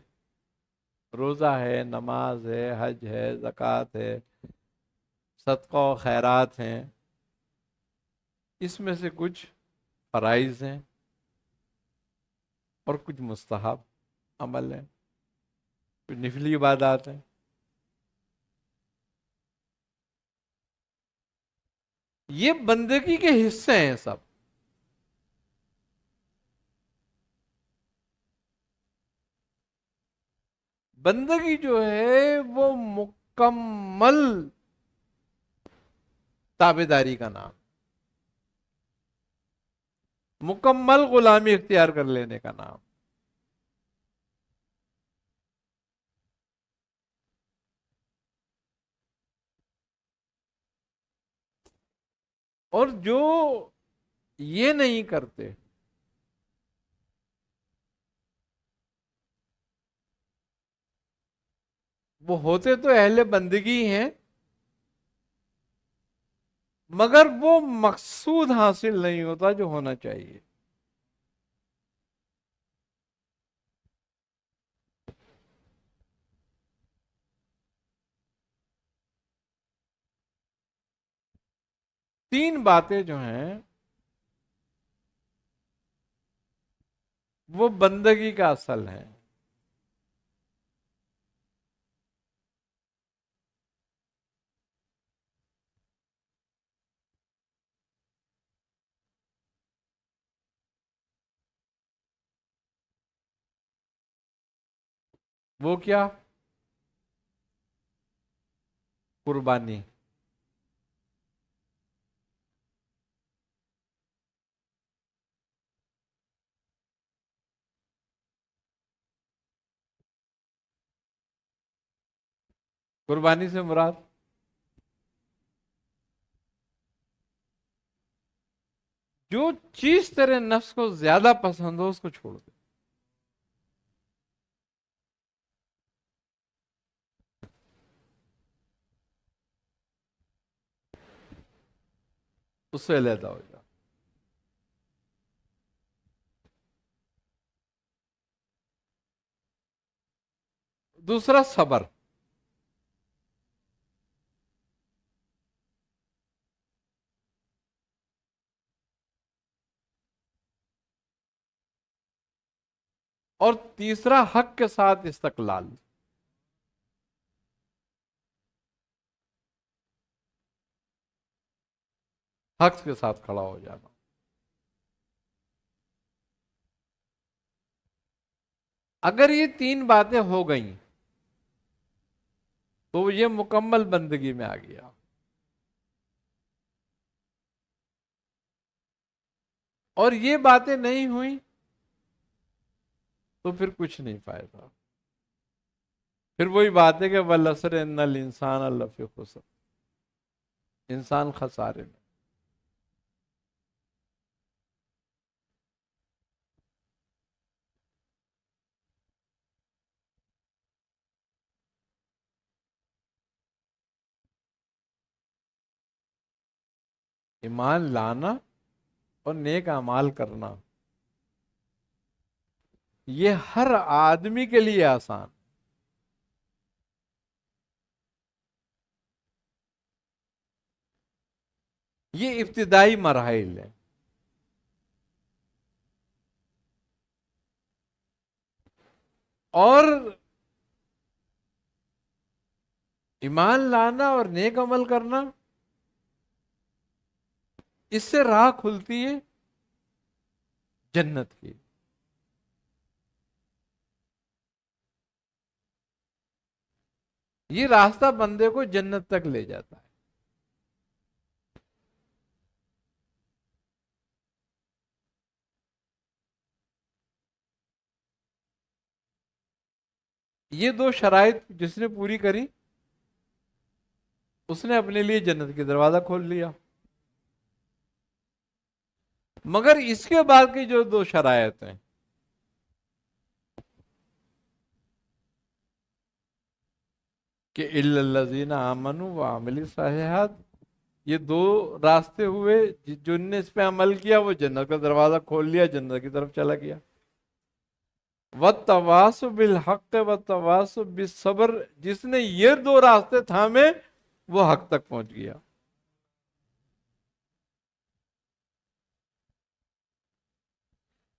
روزہ ہے، نماز ہے، حج ہے، زکوٰۃ ہے، صدقہ و خیرات ہیں، اس میں سے کچھ فرائض ہیں اور کچھ مستحب عمل ہیں، کچھ نفلی عبادات ہیں. یہ بندگی کے حصے ہیں سب. بندگی جو ہے وہ مکمل تابعداری کا نام، مکمل غلامی اختیار کر لینے کا نام. اور جو یہ نہیں کرتے وہ ہوتے تو اہل بندگی ہیں، مگر وہ مقصود حاصل نہیں ہوتا جو ہونا چاہیے. تین باتیں جو ہیں وہ بندگی کا اصل ہے. وہ کیا؟ قربانی. قربانی سے مراد جو چیز تیرے نفس کو زیادہ پسند ہو اس کو چھوڑ دے. اس سے علیحدہ ہو جاؤ. دوسرا صبر. اور تیسرا حق کے ساتھ استقلال. حق کے ساتھ کھڑا ہو جانا. اگر یہ تین باتیں ہو گئیں تو یہ مکمل بندگی میں آ گیا. اور یہ باتیں نہیں ہوئیں تو پھر کچھ نہیں فائدہ. پھر وہی بات ہے کہ والعصر ان الانسان لفی خسر، انسان خسارے میں. ایمان لانا اور نیک اعمال کرنا یہ ہر آدمی کے لیے آسان. یہ ابتدائی مراحل ہے. اور ایمان لانا اور نیک عمل کرنا، اس سے راہ کھلتی ہے جنت کی. یہ راستہ بندے کو جنت تک لے جاتا ہے. یہ دو شرائط جس نے پوری کری اس نے اپنے لیے جنت کی دروازہ کھول لیا. مگر اس کے بعد کی جو دو شرائط ہیں، کہ الا الذین آمنوا وعملوا الصالحات، یہ دو راستے ہوئے. جن نے اس پہ عمل کیا وہ جنت کا دروازہ کھول لیا، جنت کی طرف چلا گیا. وَالتَّوَاصُوا بِالْحَقِّ وَالتَّوَاصُوا بِالصَّبْرِ، جس نے یہ دو راستے تھامے وہ حق تک پہنچ گیا.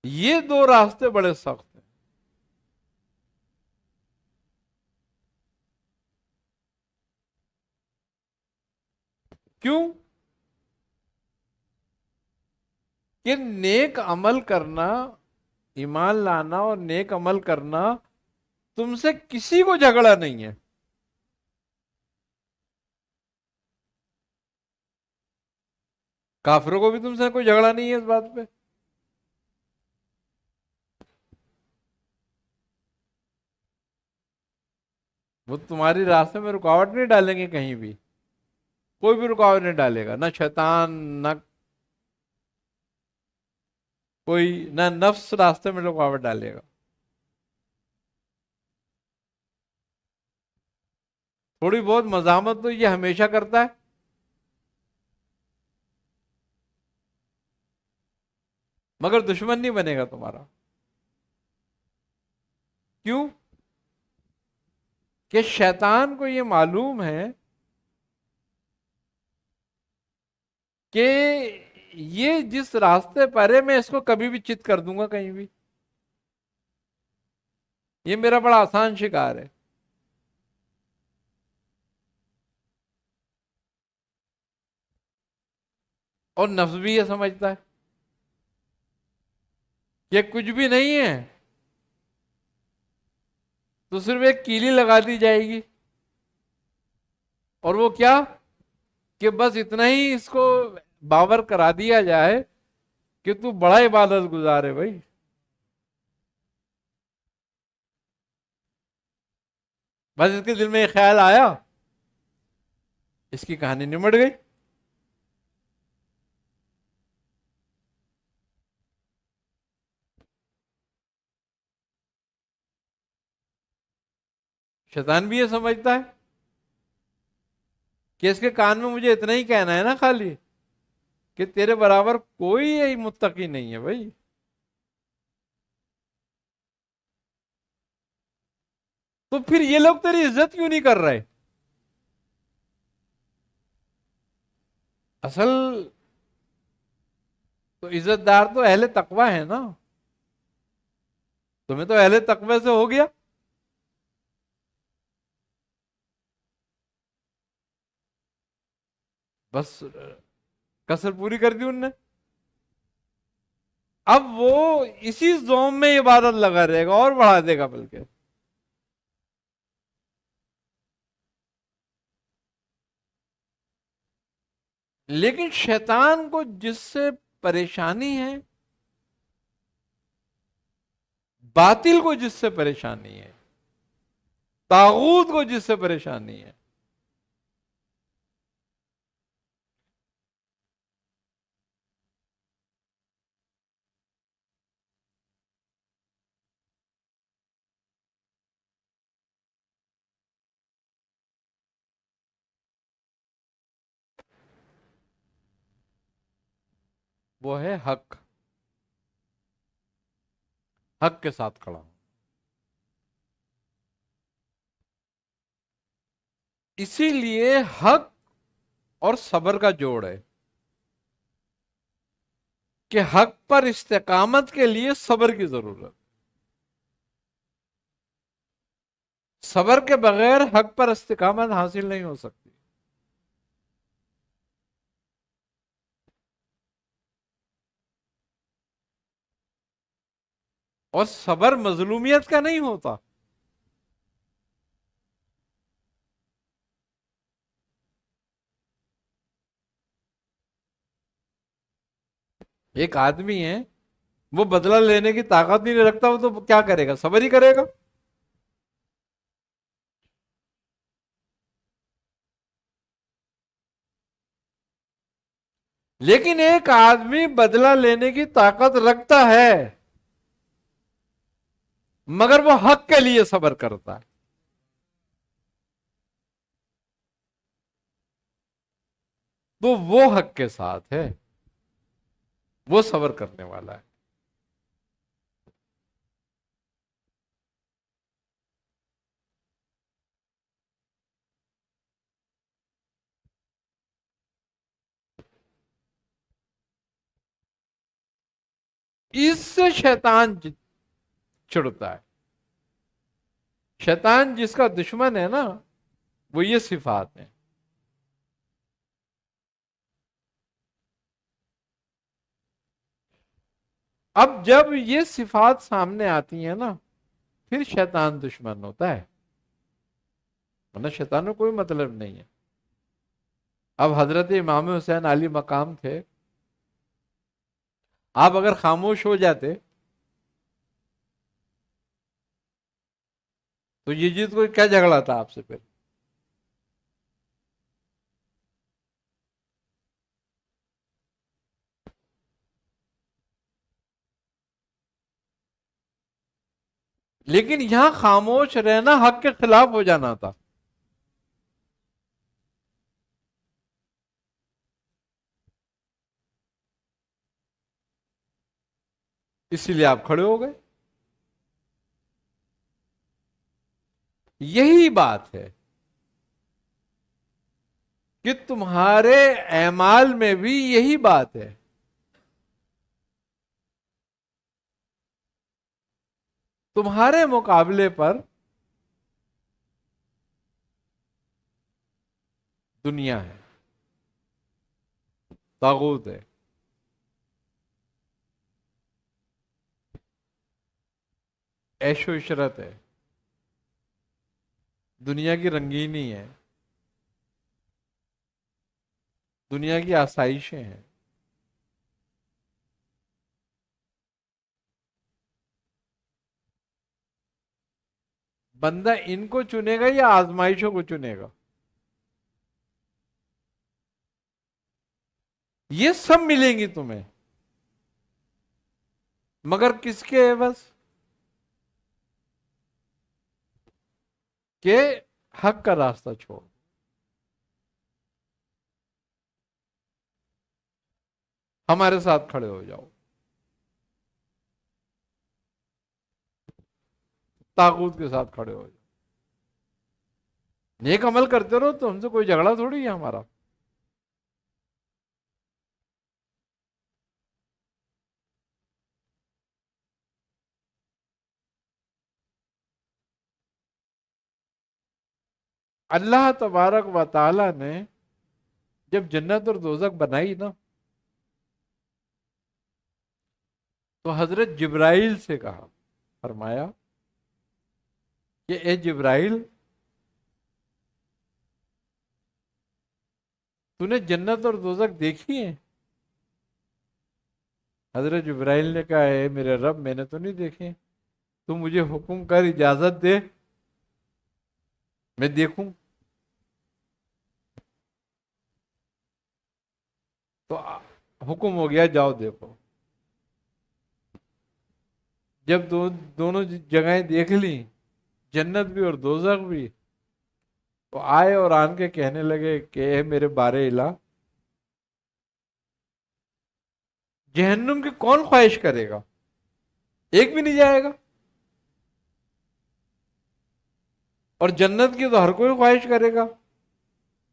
یہ دو راستے بڑے سخت ہیں. کیوں؟ کہ نیک عمل کرنا، ایمان لانا اور نیک عمل کرنا تم سے کسی کو جھگڑا نہیں ہے. کافروں کو بھی تم سے کوئی جھگڑا نہیں ہے اس بات پہ. وہ تمہاری راستے میں رکاوٹ نہیں ڈالیں گے کہیں بھی. کوئی بھی رکاوٹ نہیں ڈالے گا، نہ شیطان، نہ کوئی، نہ نفس راستے میں رکاوٹ ڈالے گا. تھوڑی بہت مزاحمت تو یہ ہمیشہ کرتا ہے، مگر دشمن نہیں بنے گا تمہارا. کیوں؟ کہ شیطان کو یہ معلوم ہے کہ یہ جس راستے پر ہے میں اس کو کبھی بھی چت کر دوں گا کہیں بھی. یہ میرا بڑا آسان شکار ہے. اور نفس بھی یہ سمجھتا ہے کہ کچھ بھی نہیں ہے تو صرف ایک کیلی لگا دی جائے گی. اور وہ کیا؟ کہ بس اتنا ہی اس کو باور کرا دیا جائے کہ تو بڑا عبادت گزار ہے بھائی. بس اس کے دل میں ایک خیال آیا، اس کی کہانی نمٹ گئی. شیطان بھی یہ سمجھتا ہے کہ اس کے کان میں مجھے اتنا ہی کہنا ہے نا خالی، کہ تیرے برابر کوئی یہی متقی نہیں ہے بھائی. تو پھر یہ لوگ تیری عزت کیوں نہیں کر رہے؟ اصل تو عزت دار تو اہل تقوی ہے نا. تمہیں تو اہل تقوی سے ہو گیا. بس کسر پوری کر دی ان نے. اب وہ اسی زوم میں عبادت لگا رہے گا اور بڑھا دے گا بلکہ. لیکن شیطان کو جس سے پریشانی ہے، باطل کو جس سے پریشانی ہے، طاغوت کو جس سے پریشانی ہے، وہ ہے حق. حق کے ساتھ کھڑا ہوں. اسی لیے حق اور صبر کا جوڑ ہے کہ حق پر استقامت کے لیے صبر کی ضرورت. صبر کے بغیر حق پر استقامت حاصل نہیں ہو سکتی. اور صبر مظلومیت کا نہیں ہوتا. ایک آدمی ہے، وہ بدلہ لینے کی طاقت نہیں رکھتا، وہ تو کیا کرے گا؟ صبر ہی کرے گا. لیکن ایک آدمی بدلہ لینے کی طاقت رکھتا ہے مگر وہ حق کے لیے صبر کرتا ہے، تو وہ حق کے ساتھ ہے، وہ صبر کرنے والا ہے. اس سے شیطان چڑھتا ہے. شیطان جس کا دشمن ہے نا، وہ یہ صفات ہیں. اب جب یہ صفات سامنے آتی ہیں نا، پھر شیطان دشمن ہوتا ہے، ورنہ شیطان کو کوئی مطلب نہیں ہے. اب حضرت امام حسین علی مقام تھے، آپ اگر خاموش ہو جاتے تو یزید کو کیا جھگڑا تھا آپ سے پھر؟ لیکن یہاں خاموش رہنا حق کے خلاف ہو جانا تھا. اسی لیے آپ کھڑے ہو گئے. یہی بات ہے کہ تمہارے اعمال میں بھی یہی بات ہے. تمہارے مقابلے پر دنیا ہے، طاغوت ہے، عیش و عشرت ہے، دنیا کی رنگینی ہے، دنیا کی آسائشیں ہیں. بندہ ان کو چنے گا یا آزمائشوں کو چنے گا؟ یہ سب ملیں گی تمہیں، مگر کس کے عوض؟ کہ حق کا راستہ چھوڑ. ہمارے ساتھ کھڑے ہو جاؤ، طاغوت کے ساتھ کھڑے ہو جاؤ، نیک عمل کرتے رہو تو ہم سے کوئی جھگڑا تھوڑی ہے ہمارا۔ اللہ تبارک و تعالی نے جب جنت اور دوزخ بنائی نا، تو حضرت جبرائیل سے کہا، فرمایا کہ اے جبرائیل، تو نے جنت اور دوزخ دیکھی ہیں؟ حضرت جبرائیل نے کہا اے میرے رب، میں نے تو نہیں دیکھے، تو مجھے حکم کر، اجازت دے، میں دیکھوں۔ تو حکم ہو گیا، جاؤ دیکھو۔ جب دونوں جگہیں دیکھ لی، جنت بھی اور دوزخ بھی، تو آئے اور آن کے کہنے لگے کہ اے میرے بار الہ، جہنم کی کون خواہش کرے گا؟ ایک بھی نہیں جائے گا، اور جنت کی تو ہر کوئی خواہش کرے گا،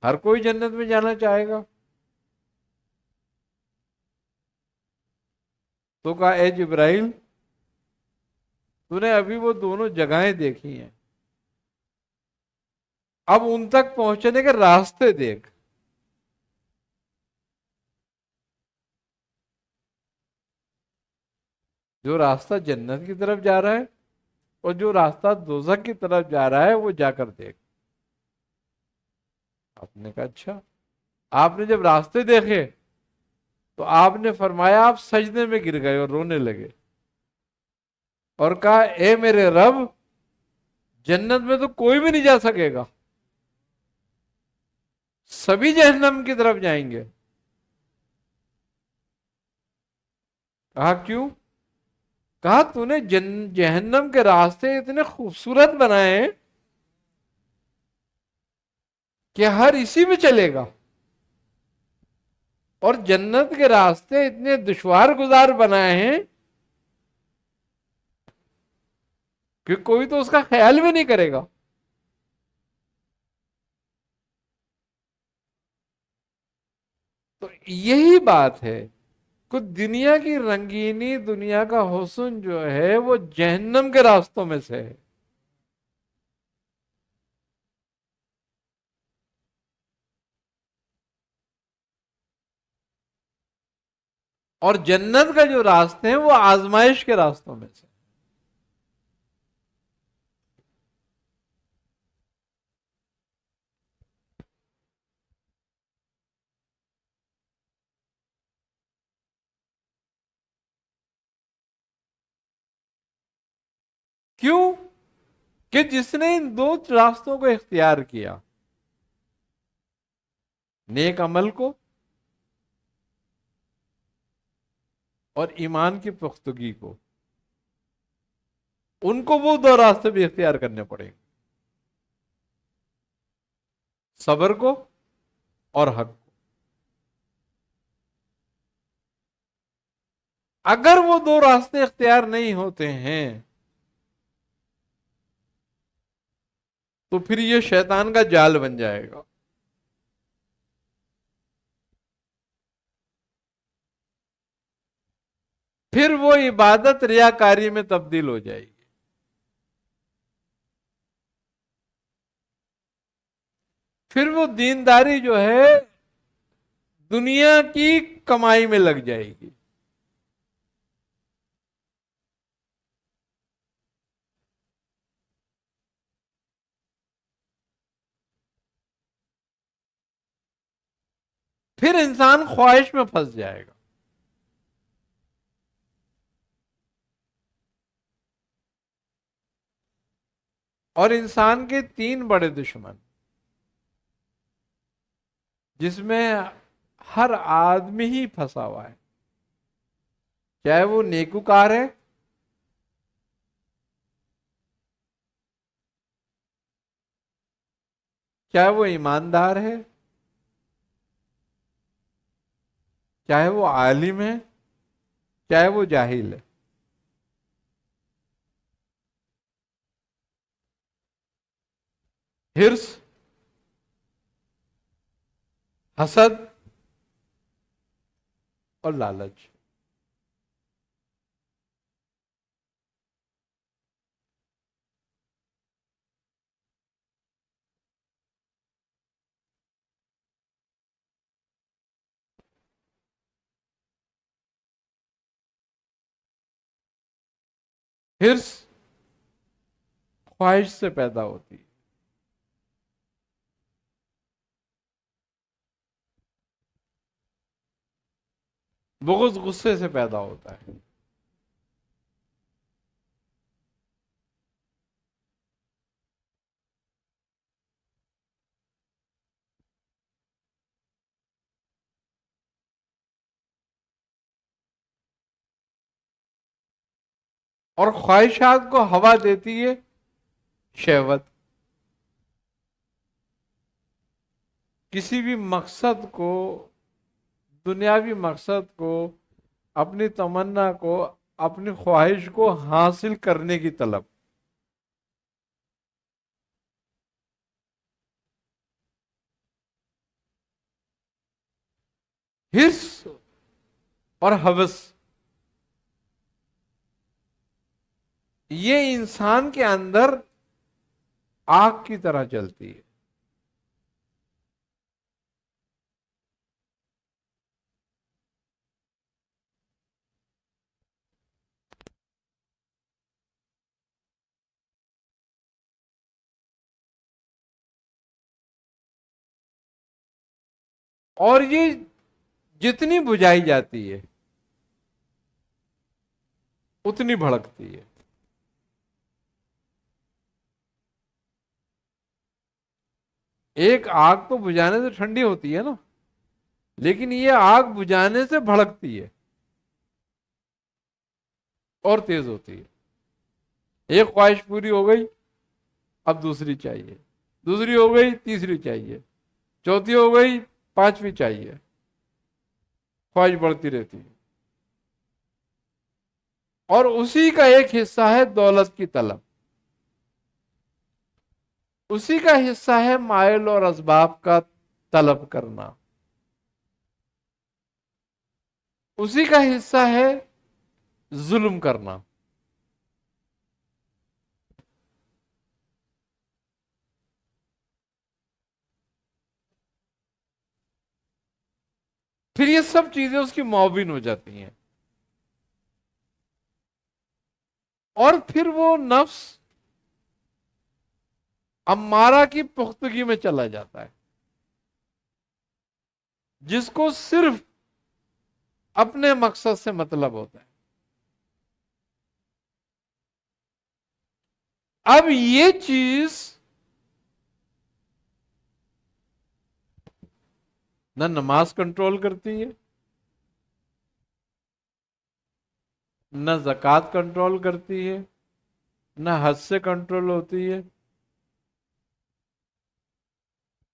ہر کوئی جنت میں جانا چاہے گا۔ تو کہا اے جبرائیل، تو نے ابھی وہ دونوں جگہیں دیکھی ہیں، اب ان تک پہنچنے کے راستے دیکھ۔ جو راستہ جنت کی طرف جا رہا ہے اور جو راستہ دوزخ کی طرف جا رہا ہے، وہ جا کر دیکھ۔ آپ نے کہا اچھا۔ آپ نے جب راستے دیکھے تو آپ نے فرمایا، آپ سجدے میں گر گئے اور رونے لگے، اور کہا اے میرے رب، جنت میں تو کوئی بھی نہیں جا سکے گا، سبھی جہنم کی طرف جائیں گے۔ کہا کیوں؟ کہا تو نے جہنم کے راستے اتنے خوبصورت بنائے ہیں کہ ہر اسی میں چلے گا، اور جنت کے راستے اتنے دشوار گزار بنائے ہیں کہ کوئی تو اس کا خیال بھی نہیں کرے گا۔ تو یہی بات ہے کہ دنیا کی رنگینی، دنیا کا حسن جو ہے وہ جہنم کے راستوں میں سے ہے، اور جنت کا جو راستے ہیں وہ آزمائش کے راستوں میں سے۔ کیوں؟ کہ جس نے ان دو راستوں کو اختیار کیا، نیک عمل کو اور ایمان کی پختگی کو، ان کو وہ دو راستے بھی اختیار کرنے پڑیں گے، صبر کو اور حق کو۔ اگر وہ دو راستے اختیار نہیں ہوتے ہیں تو پھر یہ شیطان کا جال بن جائے گا، پھر وہ عبادت ریاکاری میں تبدیل ہو جائے گی، پھر وہ دینداری جو ہے دنیا کی کمائی میں لگ جائے گی۔ پھر انسان خواہش میں پھنس جائے گا۔ اور انسان کے تین بڑے دشمن، جس میں ہر آدمی ہی پھنسا ہوا ہے، چاہے وہ نیکوکار ہے، چاہے وہ ایماندار ہے، چاہے وہ عالم ہے چاہے وہ جاہل ہے. حرص، حسد اور لالچ. حرص خواہش سے پیدا ہوتی ہے. بغض غصے سے پیدا ہوتا ہے. اور خواہشات کو ہوا دیتی ہے شہوت. کسی بھی مقصد کو، دنیاوی مقصد کو، اپنی تمنا کو، اپنی خواہش کو حاصل کرنے کی طلب. حرص اور ہوس یہ انسان کے اندر آگ کی طرح چلتی ہے. اور یہ جتنی بجھائی جاتی ہے اتنی بھڑکتی ہے. ایک آگ تو بجھانے سے ٹھنڈی ہوتی ہے نا، لیکن یہ آگ بجھانے سے بھڑکتی ہے اور تیز ہوتی ہے. ایک خواہش پوری ہو گئی، اب دوسری چاہیے، دوسری ہو گئی تیسری چاہیے، چوتھی ہو گئی پانچویں چاہیے. خواہش بڑھتی رہتی ہے. اور اسی کا ایک حصہ ہے دولت کی طلب. اسی کا حصہ ہے مائل اور اسباب کا طلب کرنا. اسی کا حصہ ہے ظلم کرنا. پھر یہ سب چیزیں اس کی معاون ہو جاتی ہیں. اور پھر وہ نفس امارہ کی پختگی میں چلا جاتا ہے، جس کو صرف اپنے مقصد سے مطلب ہوتا ہے. اب یہ چیز نہ نماز کنٹرول کرتی ہے، نہ زکوٰۃ کنٹرول کرتی ہے، نہ حج سے کنٹرول ہوتی ہے،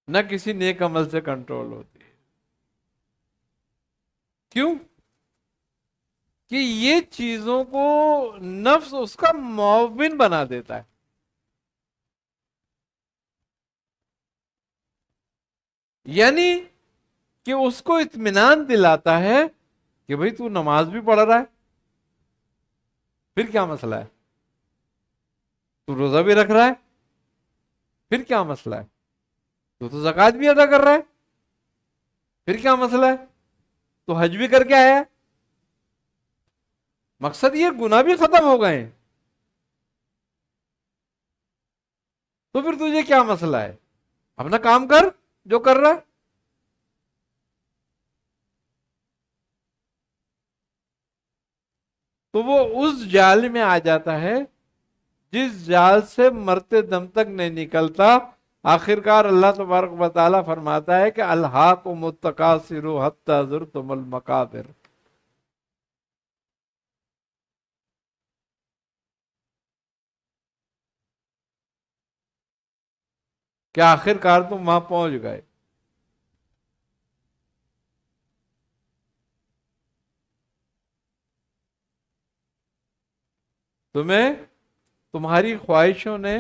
نہ کسی نیک عمل سے کنٹرول ہوتی ہے. کیوں؟ کہ یہ چیزوں کو نفس اس کا معاون بنا دیتا ہے. یعنی کہ اس کو اطمینان دلاتا ہے کہ بھئی تو نماز بھی پڑھ رہا ہے، پھر کیا مسئلہ ہے؟ تو روزہ بھی رکھ رہا ہے، پھر کیا مسئلہ ہے؟ تو زکوٰۃ بھی ادا کر رہا ہے، پھر کیا مسئلہ ہے؟ تو حج بھی کر کے آیا ہے. مقصد یہ گناہ بھی ختم ہو گئے ہیں، تو پھر تجھے کیا مسئلہ ہے؟ اپنا کام کر جو کر رہا ہے. تو وہ اس جال میں آ جاتا ہے جس جال سے مرتے دم تک نہیں نکلتا. آخرکار اللہ تبارک و تعالیٰ فرماتا ہے کہ الہاکم التکاثر حتی زرتم المقابر. کہ آخرکار تم وہاں پہنچ گئے. تمہیں تمہاری خواہشوں نے،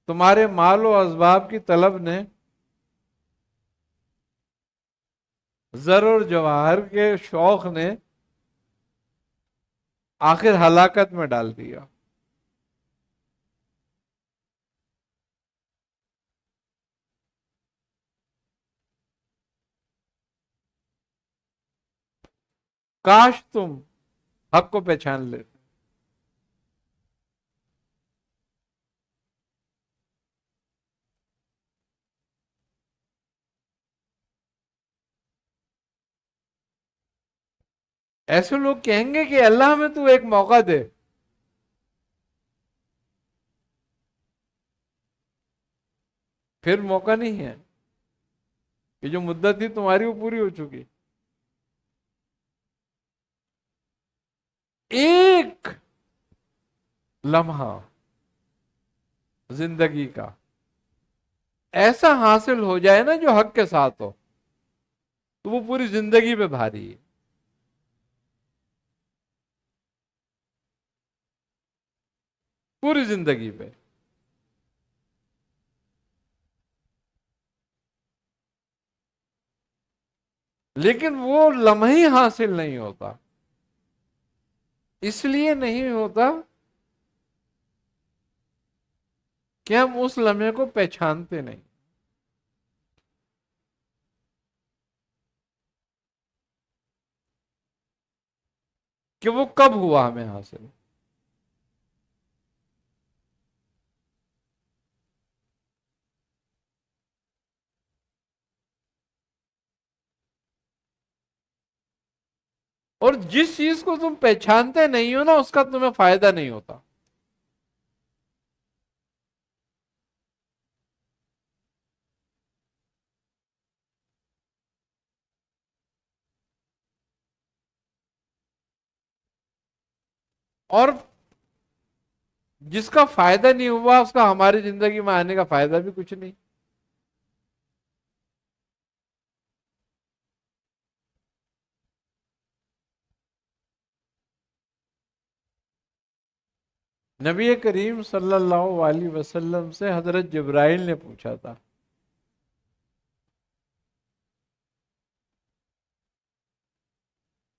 تمہارے مال و اسباب کی طلب نے، زر اور جواہر کے شوق نے آخر ہلاکت میں ڈال دیا۔ کاش تم حق کو پہچان لیتے۔ ایسے لوگ کہیں گے کہ اللہ ہمیں تو ایک موقع دے، پھر موقع نہیں ہے، کہ جو مدت تھی تمہاری وہ پوری ہو چکی۔ ایک لمحہ زندگی کا ایسا حاصل ہو جائے نا جو حق کے ساتھ ہو، تو وہ پوری زندگی پہ بھاری ہے۔ پوری زندگی پہ۔ لیکن وہ لمحہ حاصل نہیں ہوتا، اس لیے نہیں ہوتا کہ ہم اس لمحے کو پہچانتے نہیں۔ کہ وہ کب ہوا ہمیں حاصل۔ اور جس چیز کو تم پہچانتے نہیں ہو نا، اس کا تمہیں فائدہ نہیں ہوتا۔ اور جس کا فائدہ نہیں ہوا، اس کا ہماری زندگی میں آنے کا فائدہ بھی کچھ نہیں۔ نبی کریم صلی اللہ علیہ وسلم سے حضرت جبرائیل نے پوچھا تھا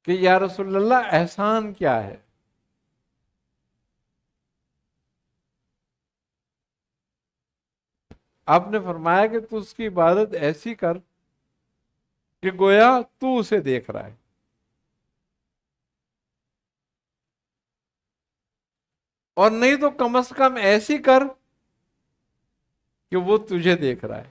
کہ یا رسول اللہ احسان کیا ہے؟ آپ نے فرمایا کہ تو اس کی عبادت ایسی کر کہ گویا تو اسے دیکھ رہا ہے، اور نہیں تو کم از کم ایسی کر کہ وہ تجھے دیکھ رہا ہے۔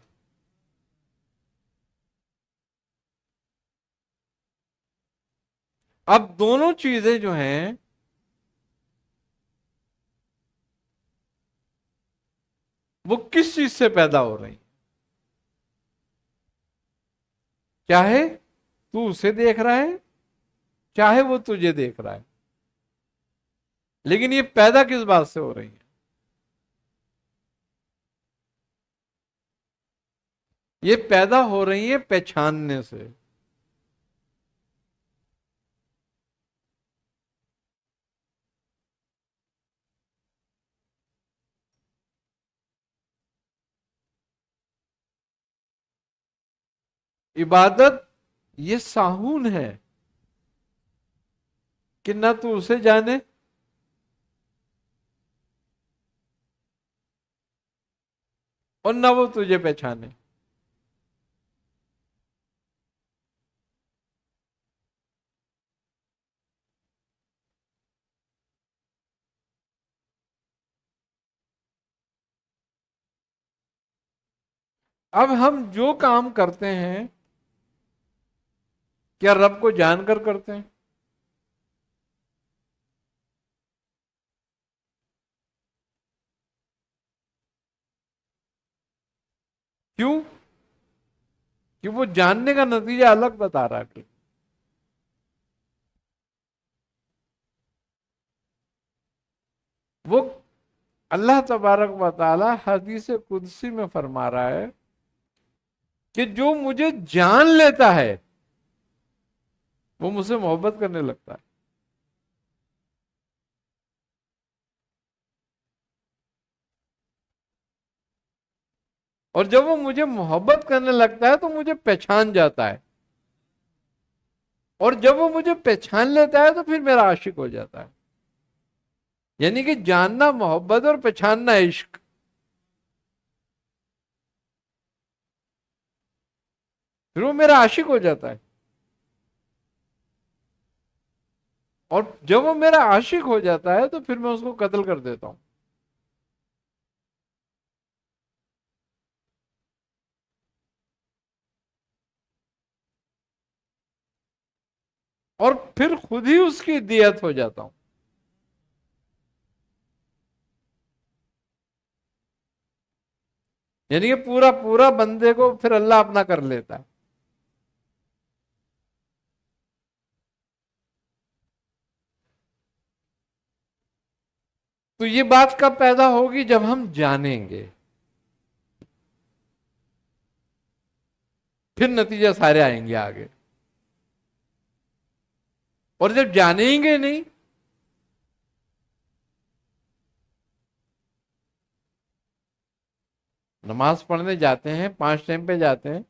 اب دونوں چیزیں جو ہیں وہ کس چیز سے پیدا ہو رہی ہیں؟ چاہے تو اسے دیکھ رہا ہے، چاہے وہ تجھے دیکھ رہا ہے، لیکن یہ پیدا کس بات سے ہو رہی ہے؟ یہ پیدا ہو رہی ہے پہچاننے سے۔ عبادت یہ ساہون ہے کہ نہ تو اسے جانے اور نہ وہ تجھے پہچانے۔ اب ہم جو کام کرتے ہیں کیا رب کو جان کر کرتے ہیں؟ کیوں؟ کہ وہ جاننے کا نتیجہ الگ بتا رہا ہے۔ وہ اللہ تبارک و تعالی حدیث قدسی میں فرما رہا ہے کہ جو مجھے جان لیتا ہے وہ مجھ سے محبت کرنے لگتا ہے. اور جب وہ مجھے محبت کرنے لگتا ہے تو مجھے پہچان جاتا ہے. اور جب وہ مجھے پہچان لیتا ہے تو پھر میرا عاشق ہو جاتا ہے. یعنی کہ جاننا محبت اور پہچاننا عشق. پھر وہ میرا عاشق ہو جاتا ہے. اور جب وہ میرا عاشق ہو جاتا ہے تو پھر میں اس کو قتل کر دیتا ہوں. اور پھر خود ہی اس کی دیت ہو جاتا ہوں. یعنی کہ پورا پورا بندے کو پھر اللہ اپنا کر لیتا ہے. تو یہ بات کب پیدا ہوگی؟ جب ہم جانیں گے. پھر نتیجہ سارے آئیں گے آگے. اور جب جانیں گے نہیں، نماز پڑھنے جاتے ہیں 5 ٹائم پہ جاتے ہیں،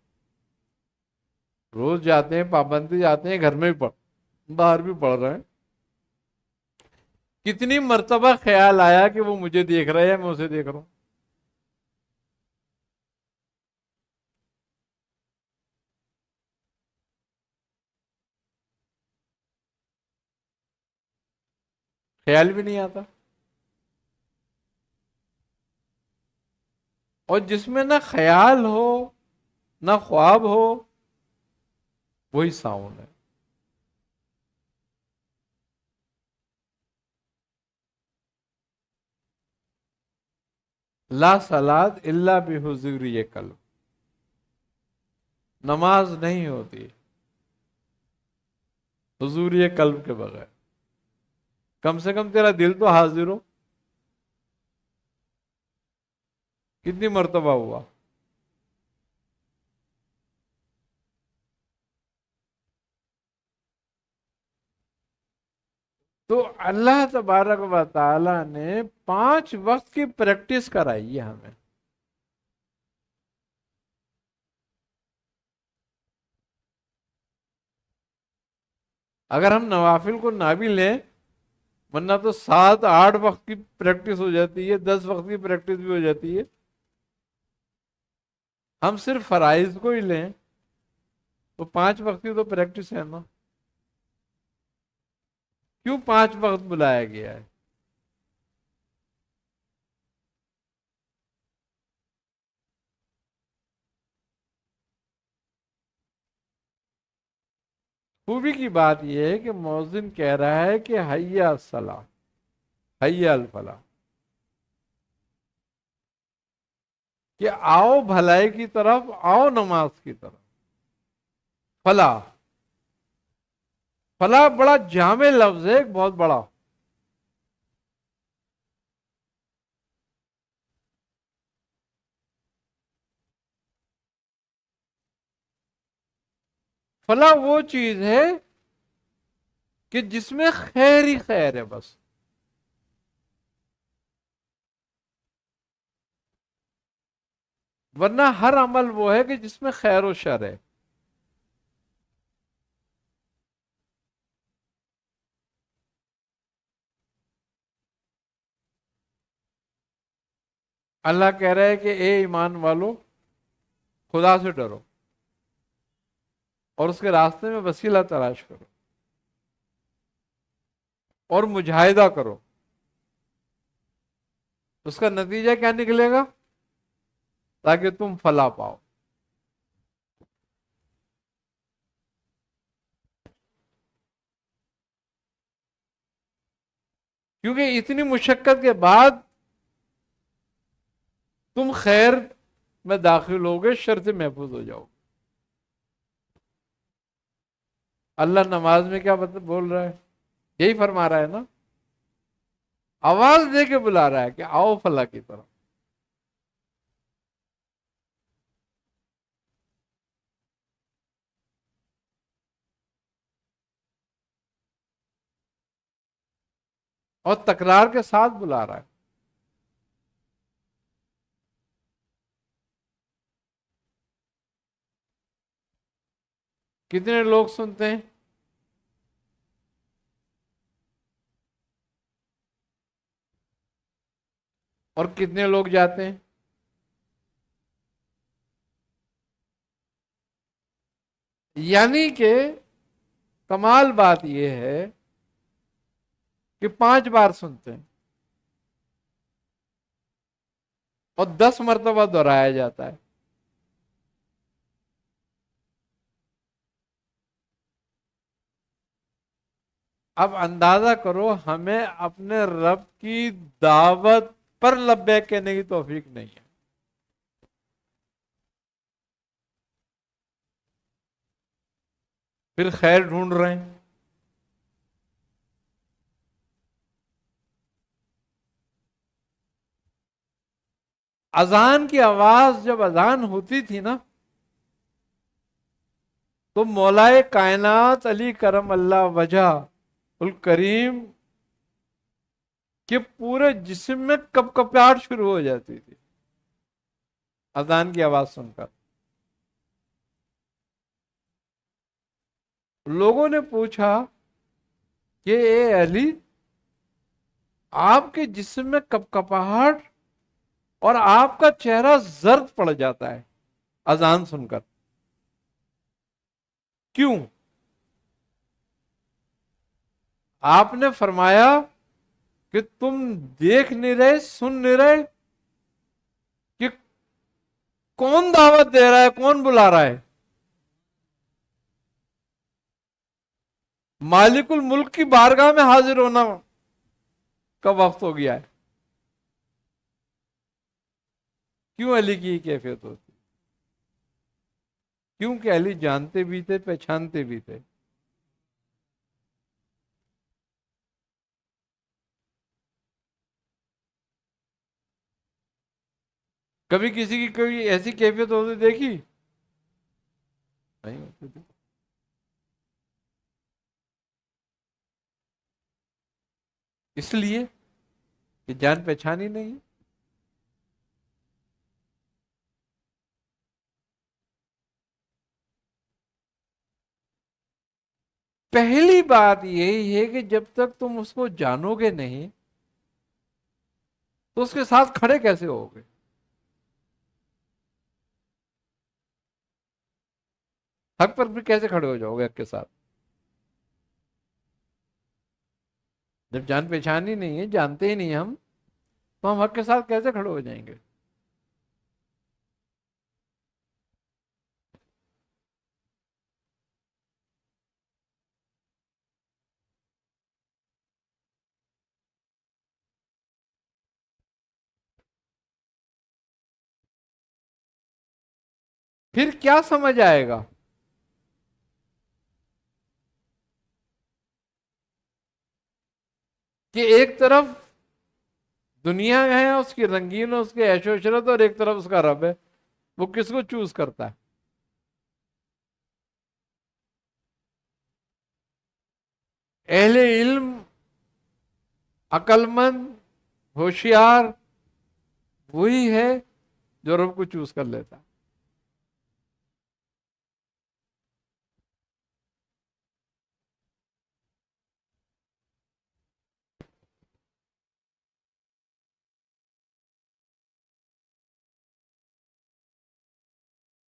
روز جاتے ہیں، پابندی جاتے ہیں، گھر میں بھی باہر بھی پڑھ رہے ہیں. کتنی مرتبہ خیال آیا کہ وہ مجھے دیکھ رہے ہیں، میں اسے دیکھ رہا ہوں؟ خیال بھی نہیں آتا. اور جس میں نہ خیال ہو نہ خواب ہو، وہی ساؤنڈ ہے. لا صلاۃ الا بحضور قلب. نماز نہیں ہوتی حضور قلب کے بغیر. کم سے کم تیرا دل تو حاضر ہو. کتنی مرتبہ ہوا؟ تو اللہ تبارک و تعالی نے 5 وقت کی پریکٹس کرائی ہے ہمیں. اگر ہم نوافل کو نہ بھی لیں، ورنہ تو 7 8 وقت کی پریکٹس ہو جاتی ہے، 10 وقت کی پریکٹس بھی ہو جاتی ہے. ہم صرف فرائض کو ہی لیں تو 5 وقت کی تو پریکٹس ہے نا. کیوں 5 وقت بلایا گیا ہے؟ خوبی کی بات یہ ہے کہ مؤذن کہہ رہا ہے کہ حی الصلاۃ، حی الفلاح، کہ آؤ بھلائی کی طرف، آؤ نماز کی طرف. فلاح، فلاح بڑا جامع لفظ ہے، ایک بہت بڑا. فلاح وہ چیز ہے کہ جس میں خیر ہی خیر ہے بس. ورنہ ہر عمل وہ ہے کہ جس میں خیر و شر ہے. اللہ کہہ رہا ہے کہ اے ایمان والو، خدا سے ڈرو اور اس کے راستے میں وسیلہ تلاش کرو اور مجاہدہ کرو. اس کا نتیجہ کیا نکلے گا؟ تاکہ تم فلاح پاؤ. کیونکہ اتنی مشقت کے بعد تم خیر میں داخل ہوگے، شر سے محفوظ ہو جاؤ. اللہ نماز میں کیا بول رہا ہے؟ یہی فرما رہا ہے نا. آواز دے کے بلا رہا ہے کہ آؤ فلاح کی طرف. اور تکرار کے ساتھ بلا رہا ہے. کتنے لوگ سنتے ہیں؟ اور کتنے لوگ جاتے ہیں؟ یعنی کہ کمال بات یہ ہے کہ 5 بار سنتے ہیں اور 10 مرتبہ دہرایا جاتا ہے. اب اندازہ کرو ہمیں اپنے رب کی دعوت پر لبیک کہنے کی توفیق نہیں ہے. پھر خیر ڈھونڈ رہے ہیں. اذان کی آواز جب اذان ہوتی تھی نا، تو مولائے کائنات علی کرم اللہ وجہ الکریم کے پورے جسم میں کپ کپاہٹ شروع ہو جاتی تھی اذان کی آواز سن کر. لوگوں نے پوچھا کہ اے علی، آپ کے جسم میں کپ کپاہٹ اور آپ کا چہرہ زرد پڑ جاتا ہے اذان سن کر، کیوں؟ آپ نے فرمایا کہ تم دیکھ نہیں رہے، سن نہیں رہے کہ کون دعوت دے رہا ہے، کون بلا رہا ہے؟ مالک الملک کی بارگاہ میں حاضر ہونا کا وقت ہو گیا ہے. کیوں علی کی کیفیت ہوتی؟ کیونکہ علی جانتے بھی تھے، پہچانتے بھی تھے. کبھی کسی کی کوئی ایسی کیفیت ہوتی دیکھی؟ نہیں ہوتی تھی. اس لیے کہ جان پہچانی نہیں. پہلی بات یہی ہے کہ جب تک تم اس کو جانو گے نہیں تو اس کے ساتھ کھڑے کیسے ہوگے؟ حق پر بھی کیسے کھڑے ہو جاؤ گے حق کے ساتھ؟ جب جان پہچانی نہیں ہے، جانتے ہی نہیں ہم، تو ہم حق کے ساتھ کیسے کھڑے ہو جائیں گے؟ پھر کیا سمجھ آئے گا؟ کہ ایک طرف دنیا ہے، اس کی رنگین، اس کے عیش و عشرت، اور ایک طرف اس کا رب ہے. وہ کس کو چوز کرتا ہے؟ اہل علم، عقل مند، ہوشیار وہی ہے جو رب کو چوز کر لیتا ہے.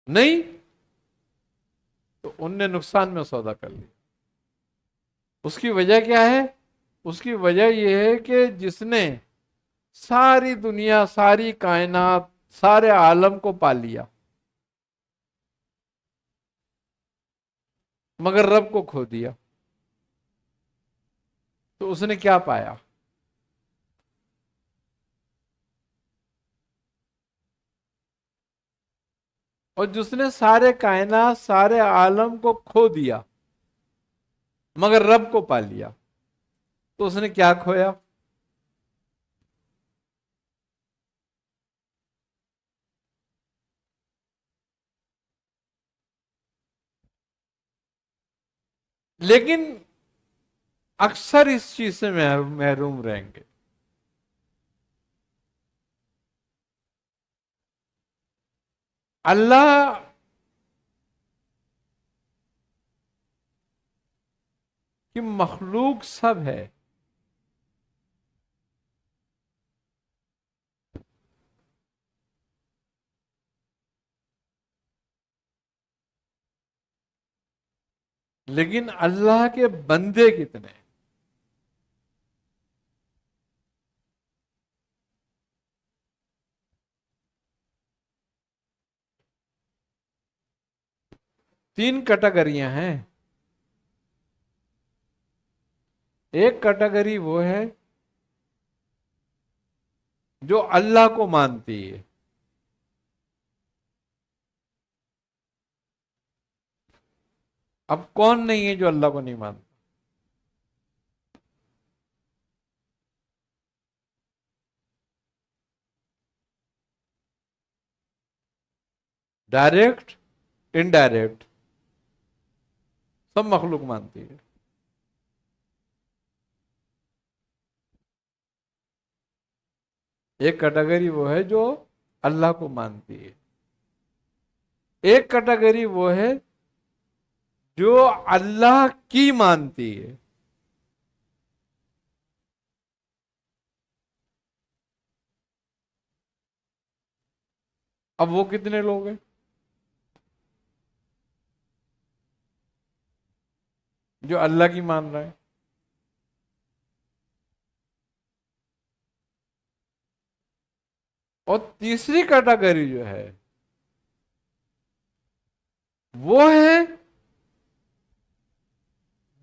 نہیں تو ان نے نقصان میں سودا کر لیا. اس کی وجہ کیا ہے؟ اس کی وجہ یہ ہے کہ جس نے ساری دنیا، ساری کائنات، سارے عالم کو پا لیا مگر رب کو کھو دیا، تو اس نے کیا پایا؟ اور جس نے سارے کائنات، سارے عالم کو کھو دیا مگر رب کو پا لیا، تو اس نے کیا کھویا؟ لیکن اکثر اس چیز سے محروم رہیں گے. اللہ کی مخلوق سب ہے، لیکن اللہ کے بندے کتنے ہیں؟ تین کیٹیگریاں ہیں. ایک کیٹیگری وہ ہے جو اللہ کو مانتی ہے. اب کون نہیں ہے جو اللہ کو نہیں مانتا؟ ڈائریکٹ، انڈائریکٹ، سب مخلوق مانتی ہے. ایک کیٹیگری وہ ہے جو اللہ کو مانتی ہے. ایک کیٹیگری وہ ہے جو اللہ کی مانتی ہے. اب وہ کتنے لوگ ہیں جو اللہ کی مان رہے ہیں؟ اور تیسری کیٹیگری جو ہے وہ ہے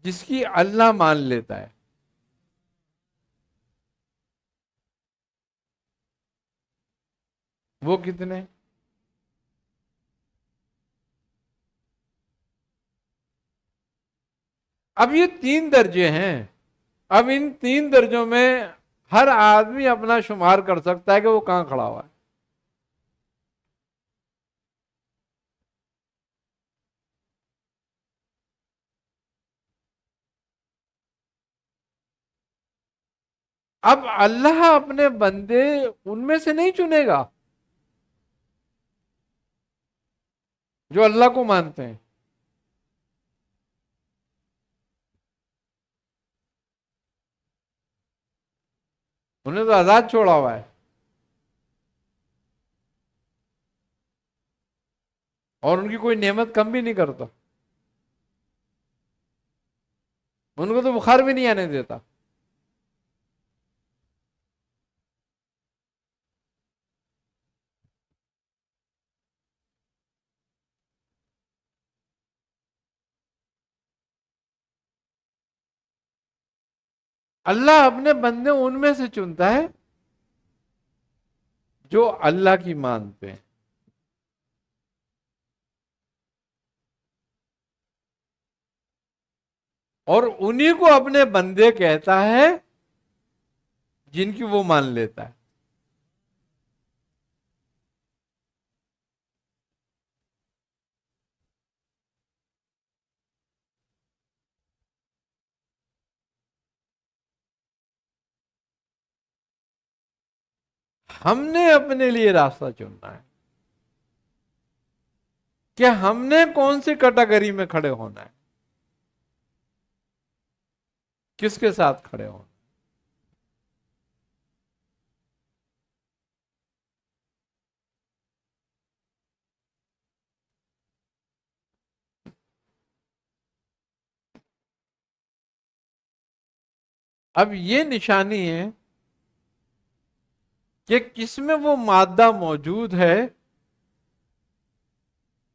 جس کی اللہ مان لیتا ہے. وہ کتنے؟ اب یہ تین درجے ہیں. اب ان تین درجوں میں ہر آدمی اپنا شمار کر سکتا ہے کہ وہ کہاں کھڑا ہوا ہے. اب اللہ اپنے بندے ان میں سے نہیں چنے گا جو اللہ کو مانتے ہیں. انہیں تو آزاد چھوڑا ہوا ہے، اور ان کی کوئی نعمت کم بھی نہیں کرتا. ان کو تو بخار بھی نہیں آنے دیتا. اللہ اپنے بندے ان میں سے چنتا ہے جو اللہ کی مانتے ہیں. اور انہی کو اپنے بندے کہتا ہے جن کی وہ مان لیتا ہے. ہم نے اپنے لیے راستہ چننا ہے کہ ہم نے کون سی کیٹیگری میں کھڑے ہونا ہے، کس کے ساتھ کھڑے ہونا. اب یہ نشانی ہے کہ کس میں وہ مادہ موجود ہے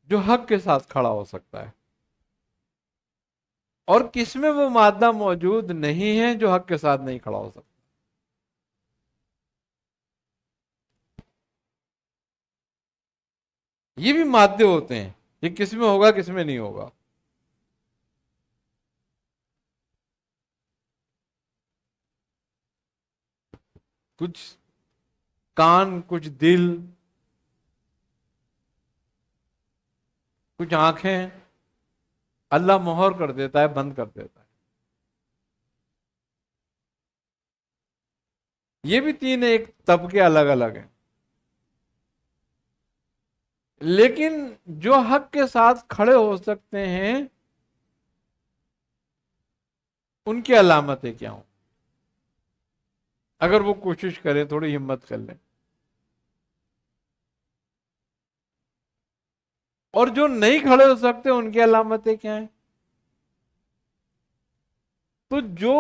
جو حق کے ساتھ کھڑا ہو سکتا ہے، اور کس میں وہ مادہ موجود نہیں ہے جو حق کے ساتھ نہیں کھڑا ہو سکتا. یہ بھی مادے ہوتے ہیں، یہ کس میں ہوگا کس میں نہیں ہوگا. کچھ کان، کچھ دل، کچھ آنکھیں اللہ مہر کر دیتا ہے، بند کر دیتا ہے. یہ بھی تین ایک طبقے الگ الگ ہیں، لیکن جو حق کے ساتھ کھڑے ہو سکتے ہیں ان کی علامتیں کیا ہوں، اگر وہ کوشش کریں، تھوڑی ہمت کر لیں. اور جو نہیں کھڑے ہو سکتے ان کی علامتیں کیا ہیں؟ تو جو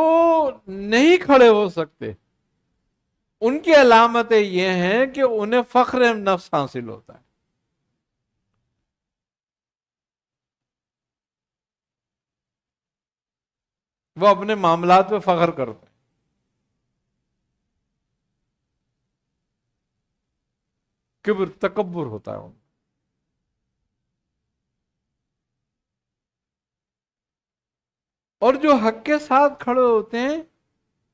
نہیں کھڑے ہو سکتے ان کی علامتیں یہ ہیں کہ انہیں فخر نفس حاصل ہوتا ہے. وہ اپنے معاملات پہ فخر کرتے ہیں. کبر، تکبر ہوتا ہے ان کو. اور جو حق کے ساتھ کھڑے ہوتے ہیں،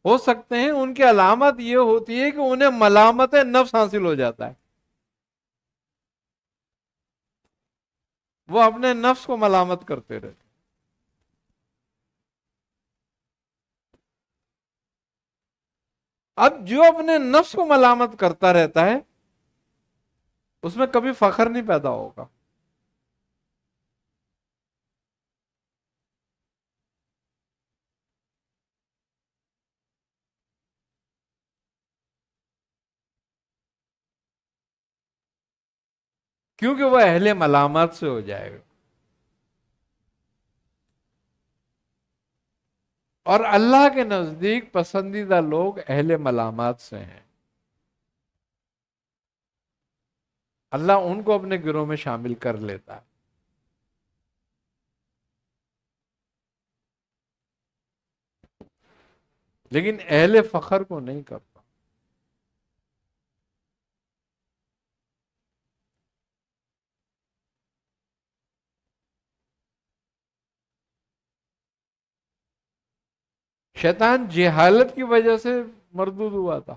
ہو سکتے ہیں، ان کی علامت یہ ہوتی ہے کہ انہیں ملامت نفس حاصل ہو جاتا ہے. وہ اپنے نفس کو ملامت کرتے رہتے. اب جو اپنے نفس کو ملامت کرتا رہتا ہے اس میں کبھی فخر نہیں پیدا ہوگا. کیونکہ وہ اہل ملامت سے ہو جائے گا. اور اللہ کے نزدیک پسندیدہ لوگ اہل ملامات سے ہیں. اللہ ان کو اپنے گروہ میں شامل کر لیتا ہے. لیکن اہل فخر کو نہیں کرتا. شیطان جہالت کی وجہ سے مردود ہوا تھا،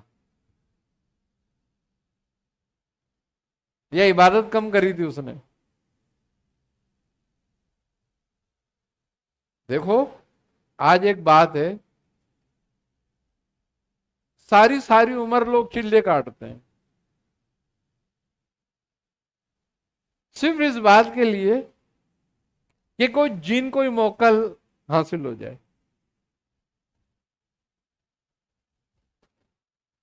یہ عبادت کم کری تھی اس نے. دیکھو آج ایک بات ہے، ساری ساری عمر لوگ چلے کاٹتے ہیں صرف اس بات کے لیے کہ کوئی جن کوئی موقع حاصل ہو جائے.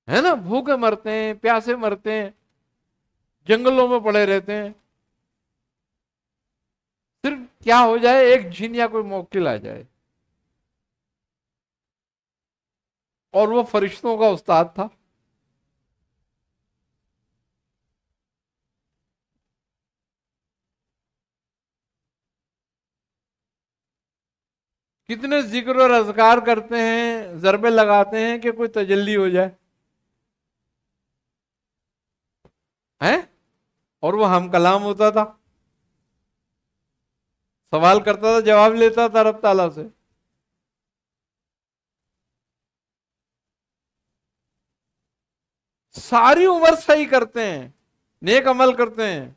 ہے نا، بھوکے مرتے ہیں، پیاسے مرتے ہیں، جنگلوں میں پڑے رہتے ہیں، صرف کیا ہو جائے، ایک جن یا کوئی موکل آ جائے. اور وہ فرشتوں کا استاد تھا. کتنے ذکر اور اذکار کرتے ہیں، ضربے لگاتے ہیں کہ کوئی تجلی ہو جائے ہیں. اور وہ ہم کلام ہوتا تھا، سوال کرتا تھا، جواب لیتا تھا رب تعالیٰ سے. ساری عمر صحیح کرتے ہیں، نیک عمل کرتے ہیں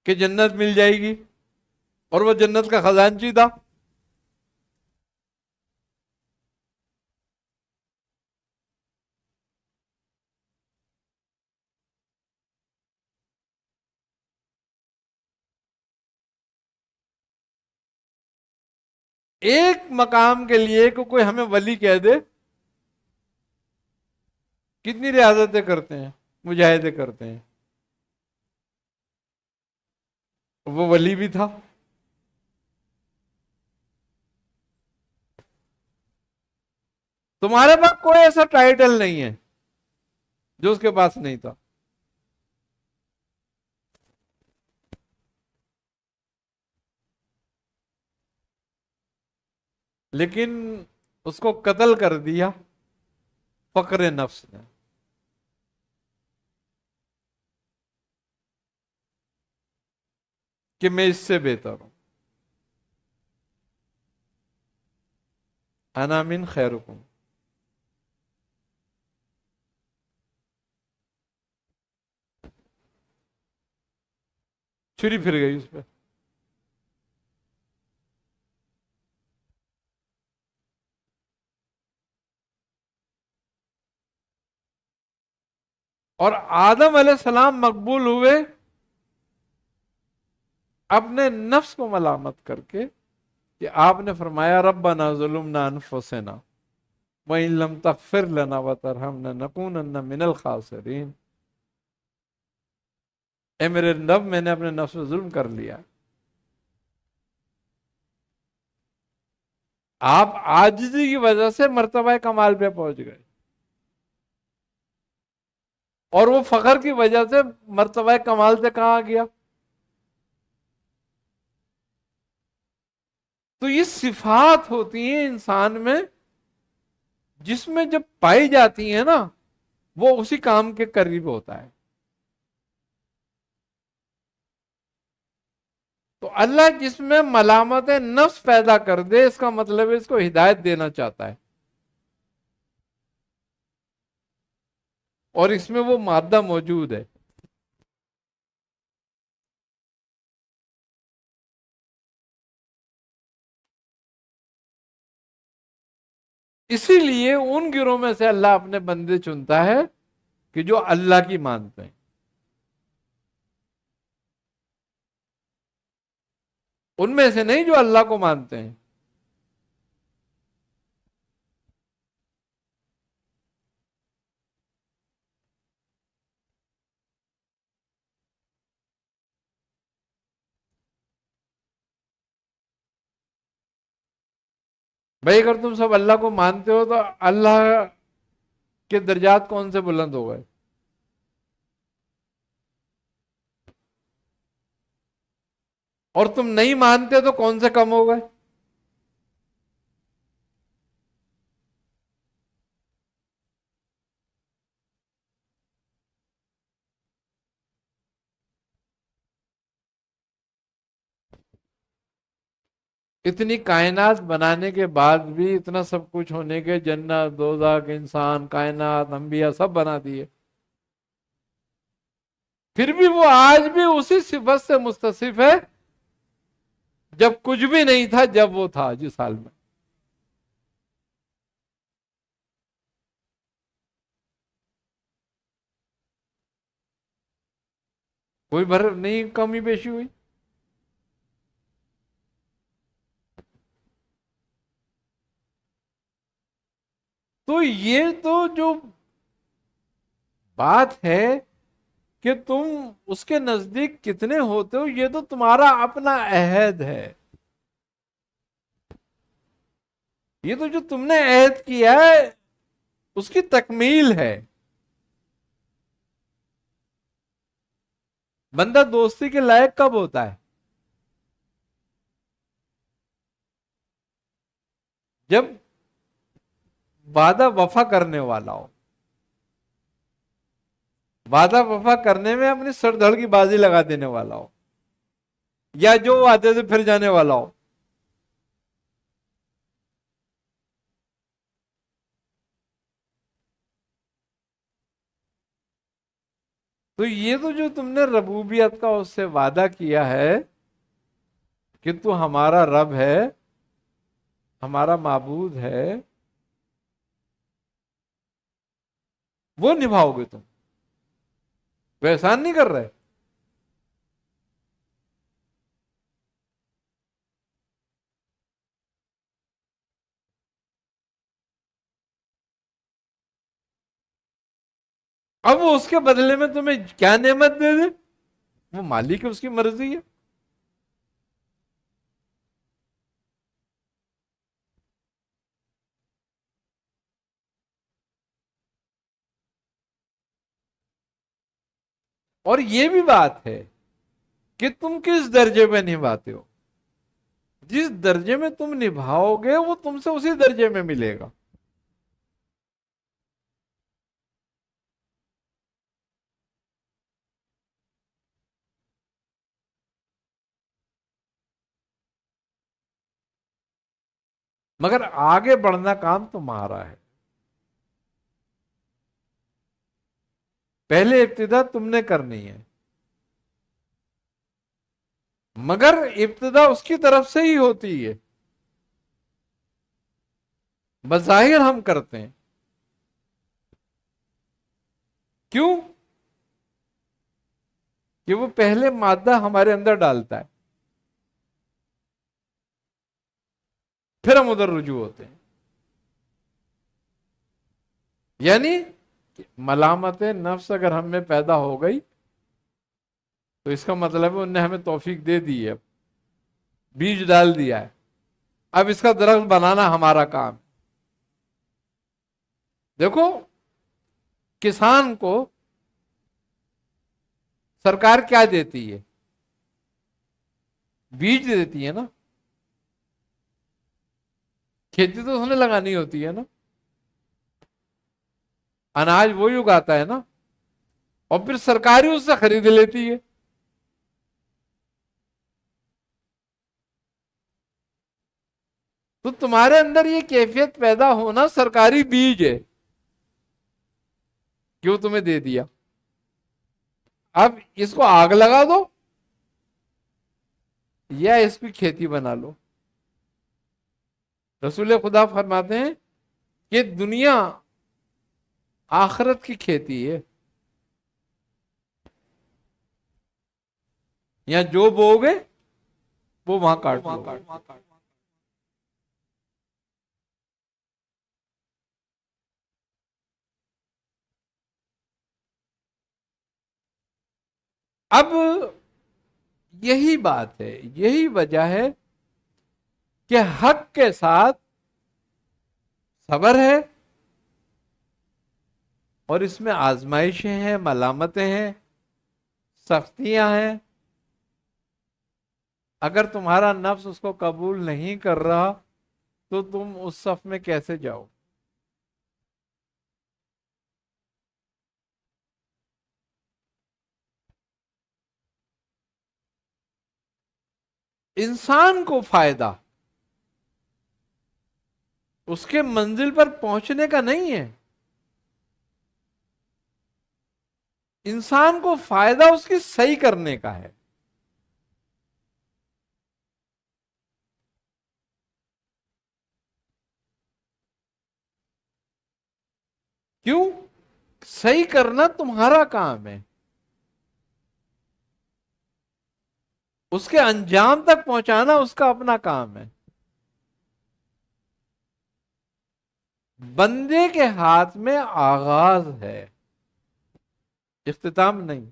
کہ جنت مل جائے گی، اور وہ جنت کا خزانچی تھا. ایک مقام کے لیے کہ کوئی ہمیں ولی کہہ دے، کتنی ریاضتیں کرتے ہیں، مجاہدے کرتے ہیں. وہ ولی بھی تھا. تمہارے پاس کوئی ایسا ٹائٹل نہیں ہے جو اس کے پاس نہیں تھا. لیکن اس کو قتل کر دیا فقر نفس نے. کہ میں اس سے بہتر ہوں، انا من خیرکم. چھری پھر گئی اس پہ. اور آدم علیہ السلام مقبول ہوئے اپنے نفس کو ملامت کر کے کہ آپ نے فرمایا ربنا ظلمنا انفسنا وَإِن لَمْ تَغْفِرْ لَنَا وَتَرْحَمْنَا لَنَكُونَنَّ مِنَ الْخَاسِرِينَ، اے میرے رب میں نے اپنے نفس پہ ظلم کر لیا. آپ عاجزی کی وجہ سے مرتبہ کمال پہ پہنچ گئے، اور وہ فخر کی وجہ سے مرتبہ کمال سے کہاں گیا؟ تو یہ صفات ہوتی ہیں انسان میں، جس میں جب پائی جاتی ہیں نا وہ اسی کام کے قریب ہوتا ہے. تو اللہ جس میں ملامت نفس پیدا کر دے، اس کا مطلب ہے اس کو ہدایت دینا چاہتا ہے، اور اس میں وہ مادہ موجود ہے. اسی لیے ان گروہ میں سے اللہ اپنے بندے چنتا ہے کہ جو اللہ کی مانتے ہیں، ان میں سے نہیں جو اللہ کو مانتے ہیں. بھائی اگر تم سب اللہ کو مانتے ہو تو اللہ کے درجات کون سے بلند ہو گئے؟ اور تم نہیں مانتے تو کون سے کم ہو گئے؟ اتنی کائنات بنانے کے بعد بھی، اتنا سب کچھ ہونے کے، جنت دوزخ انسان کائنات انبیاء سب بنا دیے، پھر بھی وہ آج بھی اسی صفت سے متصف ہے جب کچھ بھی نہیں تھا، جب وہ تھا جس حال میں. کوئی بھر نہیں کمی بیشی ہوئی. تو یہ تو جو بات ہے کہ تم اس کے نزدیک کتنے ہوتے ہو، یہ تو تمہارا اپنا عہد ہے. یہ تو جو تم نے عہد کیا ہے اس کی تکمیل ہے. بندہ دوستی کے لائق کب ہوتا ہے؟ جب وعدہ وفا کرنے والا ہو، وعدہ وفا کرنے میں اپنی سر دھڑ کی بازی لگا دینے والا ہو، یا جو وعدے سے پھر جانے والا ہو. تو یہ تو جو تم نے ربوبیت کا اس سے وعدہ کیا ہے کہ تو ہمارا رب ہے، ہمارا معبود ہے، وہ نبھاؤ گے تم. وہ احسان نہیں کر رہے. اب وہ اس کے بدلے میں تمہیں کیا نعمت دے دے، وہ مالک ہے، اس کی مرضی ہے. اور یہ بھی بات ہے کہ تم کس درجے میں نبھاتے ہو. جس درجے میں تم نبھاؤ گے وہ تم سے اسی درجے میں ملے گا. مگر آگے بڑھنا کام تمہارا ہے. پہلے ابتدا تم نے کرنی ہے، مگر ابتدا اس کی طرف سے ہی ہوتی ہے. بظاہر ہم کرتے ہیں. کیوں؟ کہ وہ پہلے مادہ ہمارے اندر ڈالتا ہے، پھر ہم ادھر رجوع ہوتے ہیں. یعنی ملامت نفس اگر ہم میں پیدا ہو گئی تو اس کا مطلب ہے انہیں ہمیں توفیق دے دی ہے، بیج ڈال دیا ہے، اب اس کا درخت بنانا ہمارا کام. دیکھو کسان کو سرکار کیا دیتی ہے؟ بیج دیتی ہے نا، کھیتی تو اس نے لگانی ہوتی ہے نا، اناج وہی اگاتا ہے نا، اور پھر سرکار ہی اس سے خرید لیتی ہے. تو تمہارے اندر یہ کیفیت پیدا ہونا سرکاری بیج ہے، کیوں تمہیں دے دیا. اب اس کو آگ لگا دو یا اس کی کھیتی بنا لو. رسول خدا فرماتے ہیں کہ دنیا آخرت کی کھیتی ہے، یا جو بو گے وہ وہاں کاٹ لو. اب یہی بات ہے، یہی وجہ ہے کہ حق کے ساتھ صبر ہے، اور اس میں آزمائشیں ہیں، ملامتیں ہیں، سختیاں ہیں. اگر تمہارا نفس اس کو قبول نہیں کر رہا تو تم اس صف میں کیسے جاؤ؟ انسان کو فائدہ اس کے منزل پر پہنچنے کا نہیں ہے، انسان کو فائدہ اس کی صحیح کرنے کا ہے. کیوں؟ صحیح کرنا تمہارا کام ہے، اس کے انجام تک پہنچانا اس کا اپنا کام ہے. بندے کے ہاتھ میں آغاز ہے، اختتام نہیں.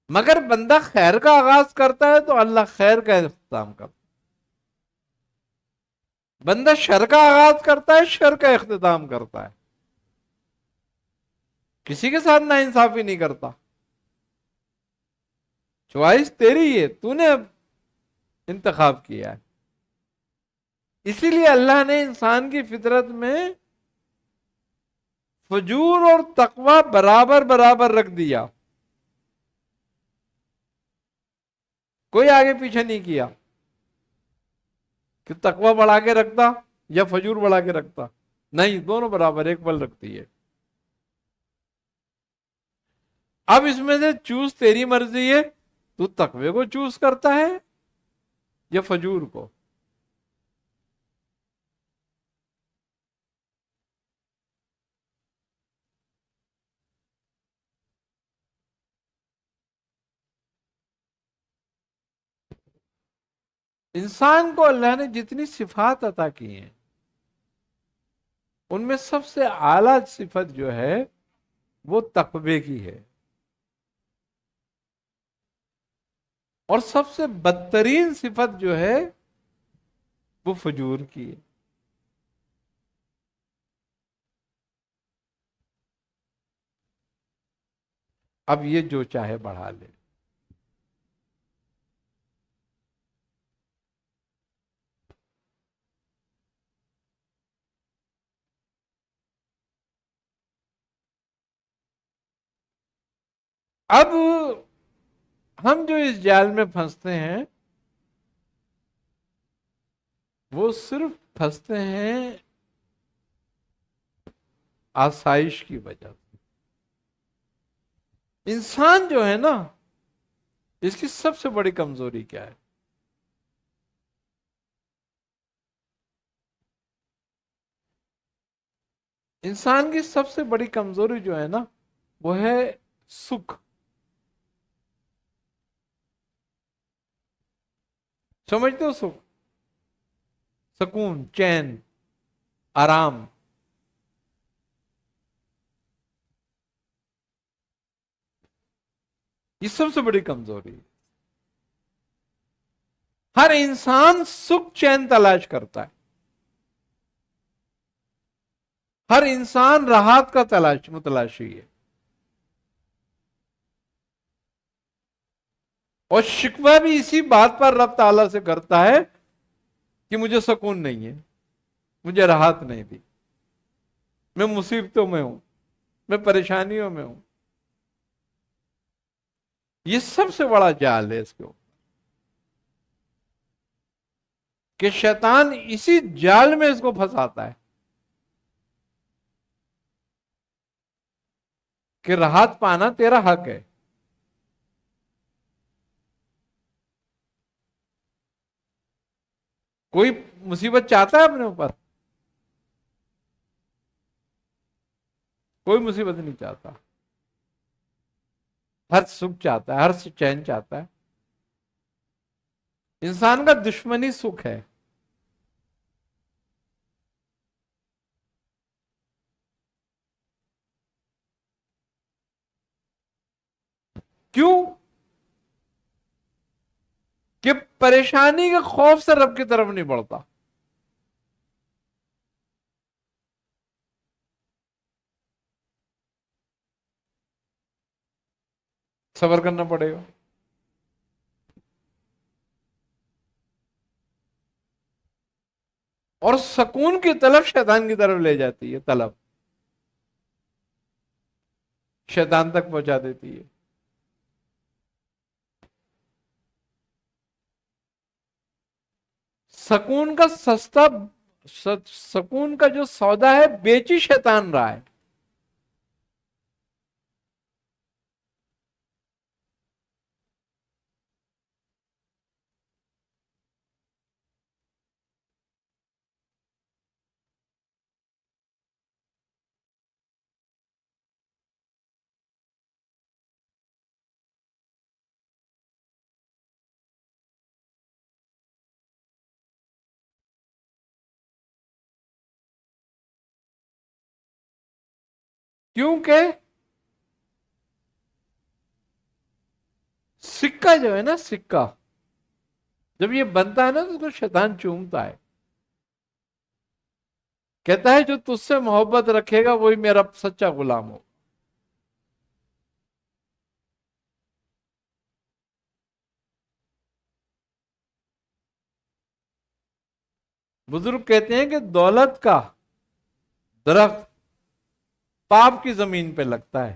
مگر بندہ خیر کا آغاز کرتا ہے تو اللہ خیر کا اختتام کرتا ہے، بندہ شر کا آغاز کرتا ہے شر کا اختتام کرتا ہے. کسی کے ساتھ نا انصافی نہیں کرتا. چوائس تیری ہے، تو نے انتخاب کیا ہے. اسی لیے اللہ نے انسان کی فطرت میں فجور اور تقوی برابر برابر رکھ دیا، کوئی آگے پیچھے نہیں کیا کہ تقوی بڑھا کے رکھتا یا فجور بڑھا کے رکھتا. نہیں، دونوں برابر ایک پل رکھتی ہے. اب اس میں سے چوز تیری مرضی ہے، تو تقوی کو چوز کرتا ہے یا فجور کو. انسان کو اللہ نے جتنی صفات عطا کی ہیں ان میں سب سے اعلیٰ صفت جو ہے وہ تقوی کی ہے، اور سب سے بدترین صفت جو ہے وہ فجور کی ہے. اب یہ جو چاہے بڑھا لے. اب ہم جو اس جال میں پھنستے ہیں وہ صرف پھنستے ہیں آسائش کی وجہ سے. انسان جو ہے نا، اس کی سب سے بڑی کمزوری کیا ہے؟ انسان کی سب سے بڑی کمزوری جو ہے نا وہ ہے سکھ. سمجھتے ہو سکھ؟ سکون، چین، آرام. یہ سب سے بڑی کمزوری ہے. ہر انسان سکھ چین تلاش کرتا ہے. ہر انسان راحت کا متلاشی ہے. اور شکوہ بھی اسی بات پر رب تعالیٰ سے کرتا ہے کہ مجھے سکون نہیں ہے، مجھے راحت نہیں دی، میں مصیبتوں میں ہوں، میں پریشانیوں میں ہوں. یہ سب سے بڑا جال ہے اس کو، کہ شیطان اسی جال میں اس کو پھنساتا ہے کہ راحت پانا تیرا حق ہے. کوئی مصیبت چاہتا ہے اپنے اوپر؟ کوئی مصیبت نہیں چاہتا. ہر سکھ چاہتا ہے، ہر چین چاہتا ہے. انسان کا دشمنی سکھ ہے. کیوں؟ کہ پریشانی کے خوف سے رب کی طرف نہیں بڑھتا. صبر کرنا پڑے گا. اور سکون کی طلب شیطان کی طرف لے جاتی ہے. طلب شیطان تک پہنچا دیتی ہے. سکون کا سستا، سکون کا جو سودا ہے بیچی شیطان رہا ہے. کیونکہ سکہ جو ہے نا، سکہ جب یہ بنتا ہے نا تو اس کو شیطان چومتا ہے. کہتا ہے جو تجھ سے محبت رکھے گا وہی میرا سچا غلام ہو. بزرگ کہتے ہیں کہ دولت کا درخت پاپ کی زمین پہ لگتا ہے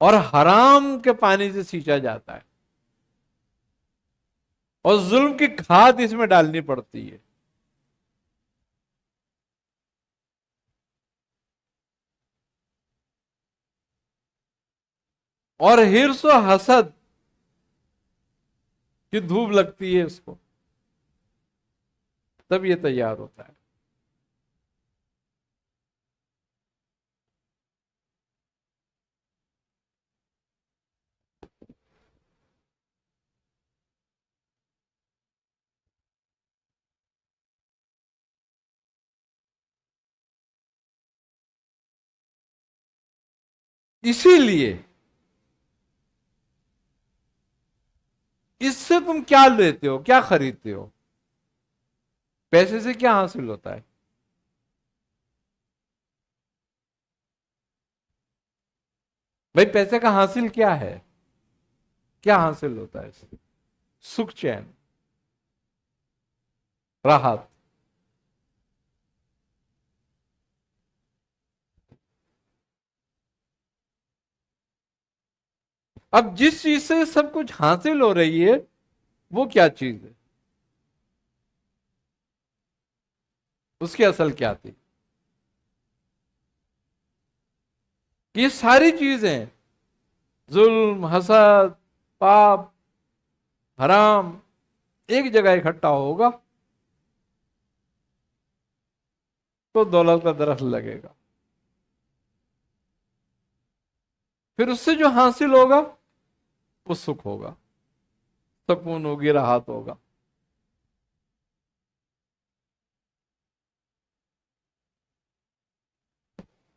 اور حرام کے پانی سے سینچا جاتا ہے، اور ظلم کی کھاد اس میں ڈالنی پڑتی ہے. اور حرص و حسد کی دھوپ لگتی ہے اس کو، تب یہ تیار ہوتا ہے. اسی لیے اس سے تم کیا لیتے ہو، کیا خریدتے ہو؟ پیسے سے کیا حاصل ہوتا ہے؟ بھائی پیسے کا حاصل کیا ہے؟ کیا حاصل ہوتا ہے اس سے؟ سکھ، چین، راحت. اب جس چیز سے سب کچھ حاصل ہو رہی ہے وہ کیا چیز ہے؟ اس کی اصل کیا تھی؟ یہ ساری چیزیں، ظلم، حسد، پاپ، حرام، ایک جگہ اکٹھا ہوگا تو دولت کا درخت لگے گا. پھر اس سے جو حاصل ہوگا وہ سکھ ہوگا، سکون ہوگی، راحت ہوگا۔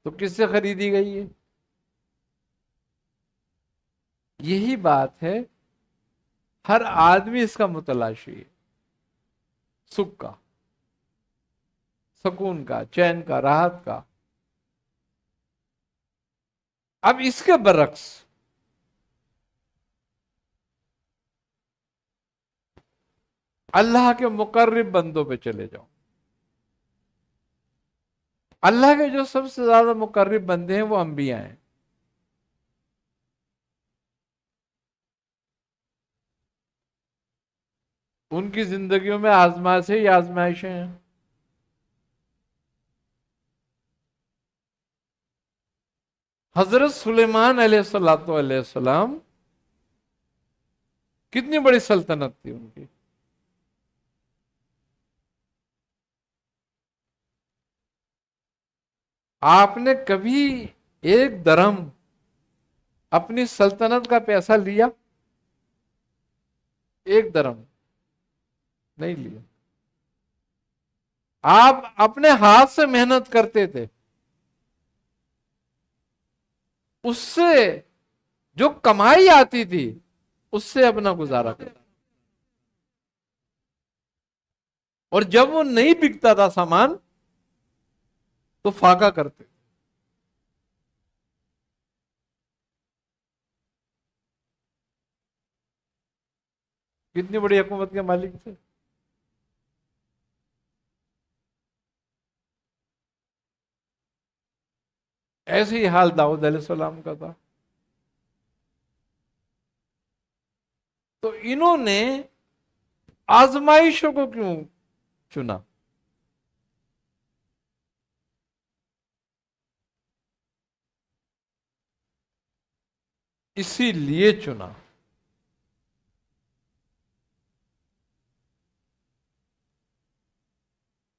تو کس سے خریدی گئی ہے؟ یہی بات ہے، ہر آدمی اس کا متلاشی ہے، سکھ کا، سکون کا، چین کا، راحت کا۔ اب اس کے برعکس اللہ کے مقرب بندوں پہ چلے جاؤ۔ اللہ کے جو سب سے زیادہ مقرب بندے ہیں وہ انبیاء ہیں۔ ان کی زندگیوں میں آزمائشیں ہی آزمائشیں ہیں۔ حضرت سلیمان علیہ السلام، کتنی بڑی سلطنت تھی ان کی۔ آپ نے کبھی ایک درہم اپنی سلطنت کا پیسہ لیا؟ ایک درہم نہیں لیا۔ آپ اپنے ہاتھ سے محنت کرتے تھے، اس سے جو کمائی آتی تھی اس سے اپنا گزارا کرتے، اور جب وہ نہیں بکتا تھا سامان تو فاقہ کرتے۔ کتنی بڑی حکومت کے مالک تھے۔ ایسے ہی حال داؤد علیہ السلام کا تھا۔ تو انہوں نے آزمائشوں کو کیوں چنا؟ اسی لیے چنا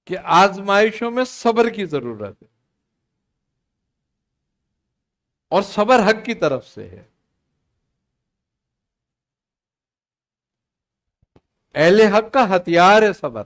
کہ آزمائشوں میں صبر کی ضرورت ہے، اور صبر حق کی طرف سے ہے۔ اہل حق کا ہتھیار ہے صبر۔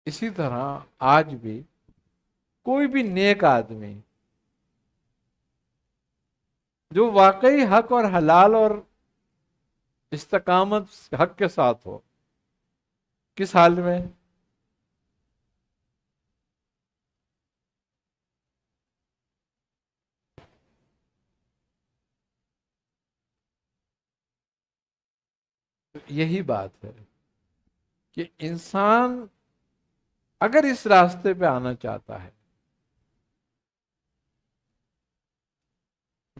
اسی طرح آج بھی کوئی بھی نیک آدمی جو واقعی حق اور حلال اور استقامت حق کے ساتھ ہو، کس حال میں؟ یہی بات ہے کہ انسان اگر اس راستے پہ آنا چاہتا ہے،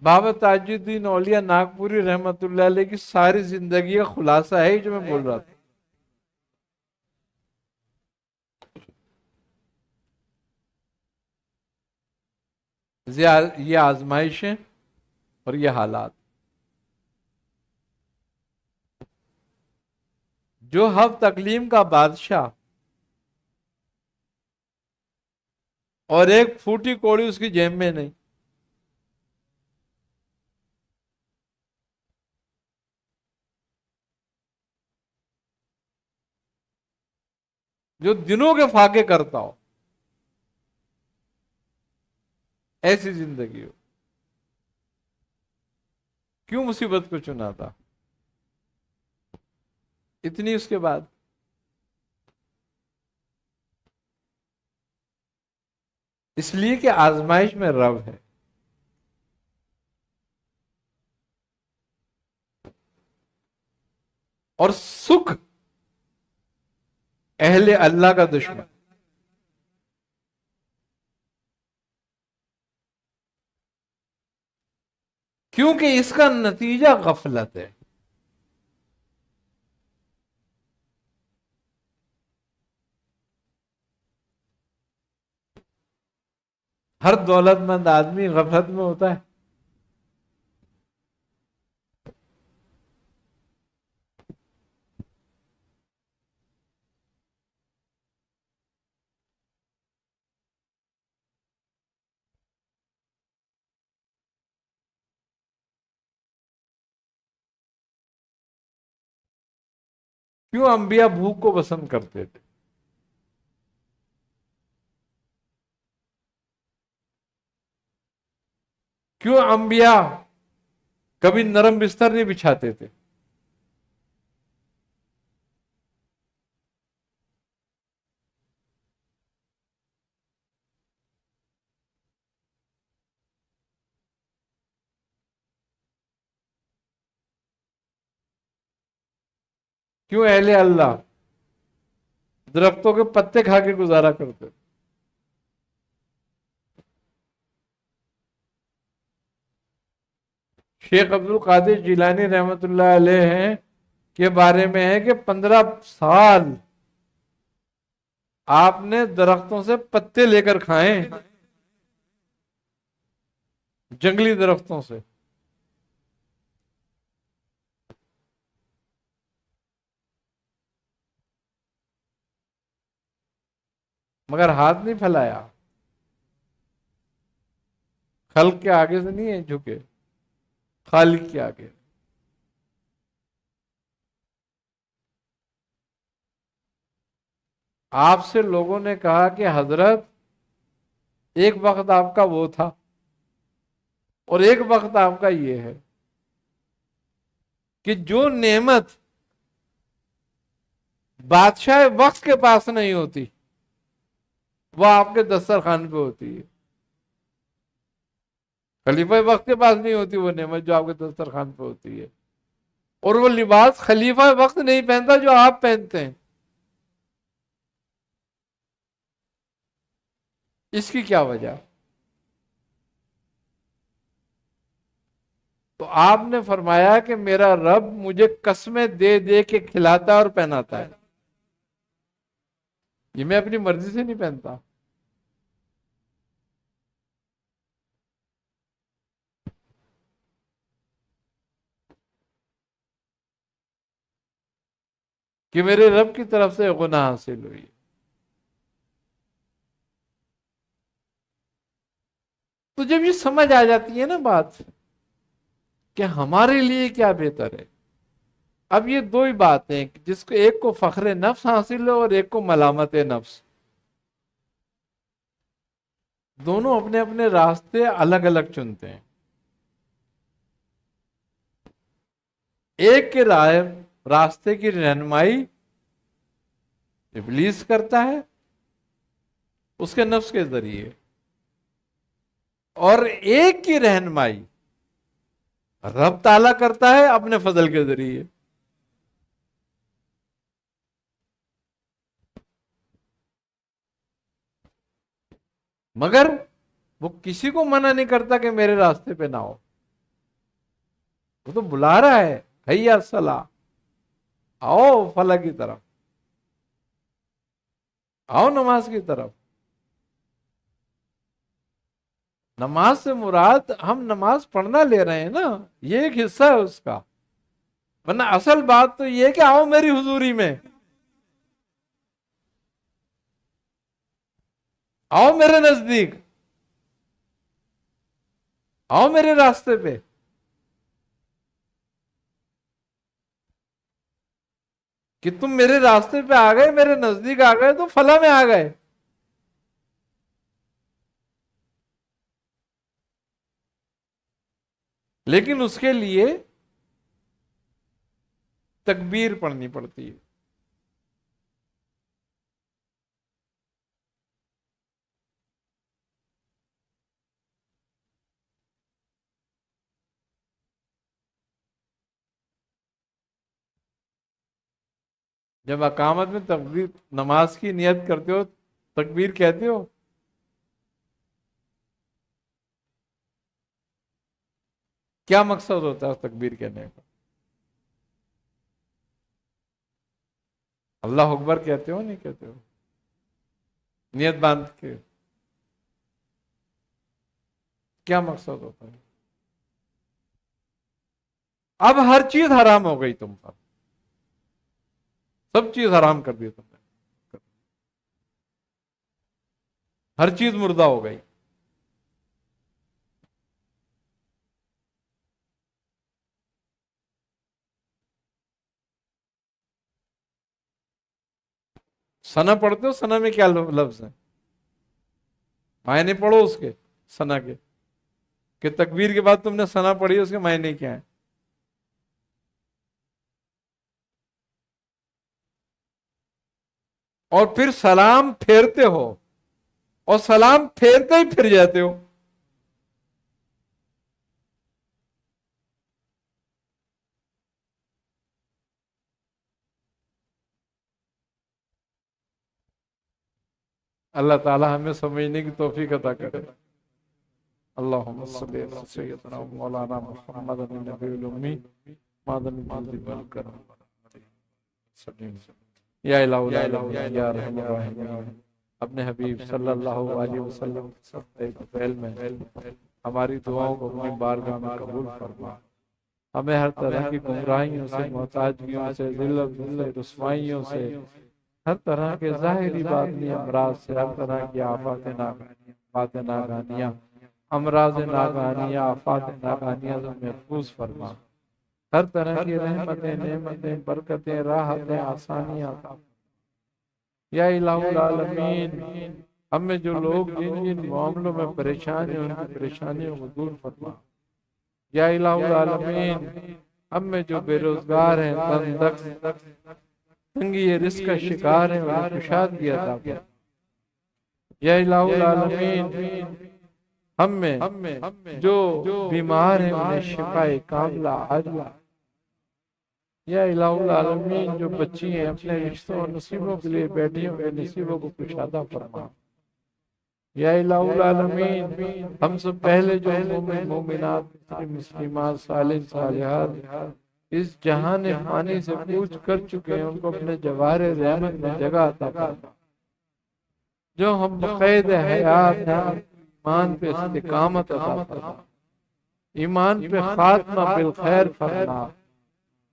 بابا تاج الدین اولیاء ناگپوری رحمت اللہ علیہ کی ساری زندگی کا خلاصہ ہے جو میں بول رہا تھا۔ یہ آزمائشیں اور یہ حالات، جو ہفت اقلیم کا بادشاہ اور ایک پھوٹی کوڑی اس کی جیب میں نہیں، جو دنوں کے فاقے کرتا ہو، ایسی زندگی ہو، کیوں مصیبت کو چنا تھا؟ اتنی اس کے بعد اس لیے کہ آزمائش میں رب ہے۔ اور سکھ اہل اللہ کا دشمن، کیونکہ اس کا نتیجہ غفلت ہے۔ ہر دولت مند آدمی غفلت میں ہوتا ہے. کیوں انبیاء بھوک کو پسند کرتے تھے؟ کیوں انبیاء کبھی نرم بستر نہیں بچھاتے تھے؟ کیوں اہل اللہ درختوں کے پتے کھا کے گزارا کرتے تھے؟ شیخ عبد القادر جیلانی رحمت اللہ علیہ ہیں کے بارے میں ہے کہ 15 سال آپ نے درختوں سے پتے لے کر کھائیں، جنگلی درختوں سے. مگر ہاتھ نہیں پھیلایا، خلق کے آگے سے نہیں ہے جھکے، خالق کے آگے. آپ سے لوگوں نے کہا کہ حضرت ایک وقت آپ کا وہ تھا اور ایک وقت آپ کا یہ ہے کہ جو نعمت بادشاہ وقت کے پاس نہیں ہوتی وہ آپ کے دسترخوان پہ ہوتی ہے. خلیفہ وقت کے پاس نہیں ہوتی وہ نعمت جو آپ کے دسترخوان پہ ہوتی ہے، اور وہ لباس خلیفہ وقت نہیں پہنتا جو آپ پہنتے ہیں. اس کی کیا وجہ؟ تو آپ نے فرمایا کہ میرا رب مجھے قسمیں دے دے کے کھلاتا اور پہناتا ہے، یہ میں اپنی مرضی سے نہیں پہنتا. کہ میرے رب کی طرف سے گناہ حاصل ہوئی. تو جب یہ سمجھ آ جاتی ہے نا بات کہ ہمارے لیے کیا بہتر ہے، اب یہ دو ہی باتیں جس کو ایک کو فخر نفس حاصل ہو اور ایک کو ملامت نفس، دونوں اپنے اپنے راستے الگ الگ چنتے ہیں. ایک کے راستے کی رہنمائی ابلیس کرتا ہے اس کے نفس کے ذریعے، اور ایک کی رہنمائی رب تعالیٰ کرتا ہے اپنے فضل کے ذریعے. مگر وہ کسی کو منع نہیں کرتا کہ میرے راستے پہ نہ ہو، وہ تو بلا رہا ہے، حی الصلاح، آؤ فلاح کی طرف، آؤ نماز کی طرف. نماز سے مراد ہم نماز پڑھنا لے رہے ہیں نا، یہ ایک حصہ ہے اس کا، ورنہ اصل بات تو یہ کہ آؤ میری حضوری میں، آؤ میرے نزدیک، آؤ میرے راستے پہ. کہ تم میرے راستے پہ آ گئے، میرے نزدیک آ گئے تو فلاح میں آ گئے. لیکن اس کے لیے تکبیر پڑھنی پڑتی ہے. جب اقامت میں تکبیر نماز کی نیت کرتے ہو تکبیر کہتے ہو، کیا مقصد ہوتا ہے اس تکبیر کہنے کا؟ اللہ اکبر کہتے ہو نہیں کہتے ہو نیت باندھ کے؟ کیا مقصد ہوتا ہے؟ اب ہر چیز حرام ہو گئی تم پر، سب چیز حرام کر دی تم نے، ہر چیز مردہ ہو گئی۔ سنا پڑھتے ہو؟ سنا میں کیا لفظ ہے؟ معنی پڑھو اس کے، سنا کے، کہ تکبیر کے بعد تم نے سنا پڑھی، اس کے معنی کیا ہے؟ اور پھر سلام پھیرتے ہو، اور سلام پھیرتے ہی پھر جاتے ہو۔ اللہ تعالی ہمیں سمجھنے کی توفیق عطا کرے۔ اللہم صلی علی سیدنا مولانا محمد النبی الامی مادن الجود والکرم یا الہ العالمین یا رحم الراحمین، اپنے حبیب صلی اللہ علیہ وسلم کے فعل میں ہماری دعاؤں کو اپنی بارگاہ میں قبول فرما۔ ہمیں ہر طرح کی گمراہیوں سے، محتاجیوں سے، ذلت سے، رسوائیوں سے، ہر طرح کے ظاہری باطنی امراض سے، ہر طرح کی آفات ناگہانیاں، امراض ناگہانیاں، آفات ناگہانیاں سے محفوظ فرما۔ ہر طرح کی رحمتیں، نعمتیں، برکتیں، راحتیں، آسانیاں عطا فرما۔ یا الہ العالمین، ہم میں جو لوگ جن جن معاملوں میں پریشان ہیں، ان کی پریشانیوں کو دور فرما۔ یا الہ العالمین، ہم میں جو بے روزگار ہیں، تنگ تنگی رزق کا شکار ہیں، انہیں کشادگی عطا فرما۔ یا الہ العالمین، ہم میں جو بیمار ہیں، انہیں شفاء کاملہ عاجلہ۔ یا الہ العالمین، جو بچی ہیں اپنے رشتوں اور نصیبوں کے لیے بیٹھیوں کے نصیبوں کو کشادہ فرما۔ یا الہ العالمین، ہم سے پہلے جو مومن مومنات، مسلمات، صالح صالحات اس جہان فانی سے کوچ کر چکے ہیں، ان کو اپنے جوار رحمت میں جگہ عطا فرما۔ جو ہم بقید حیات ہیں، ایمان پہ استقامت عطا فرما، ایمان پہ خاتمہ بالخیر فرما،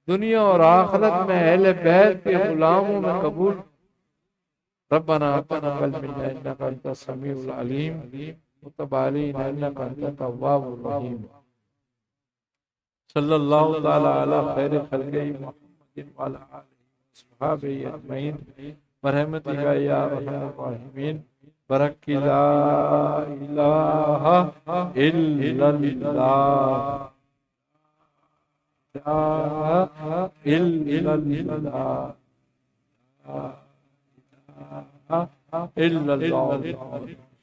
دنیا اور آخرت میں اہل بیت کے غلاموں میں قبول۔ ربنا تقبل منا انک انت السمیع العلیم وتب علینا انک انت التواب الرحیم۔ صلی اللہ تعالی علی خیر خلقہ محمد وعلی آلہ وصحبہ اجمعین برحمتک یا ارحم الراحمین برحق لا الہ الا اللہ، الا اللہ، الا اللہ۔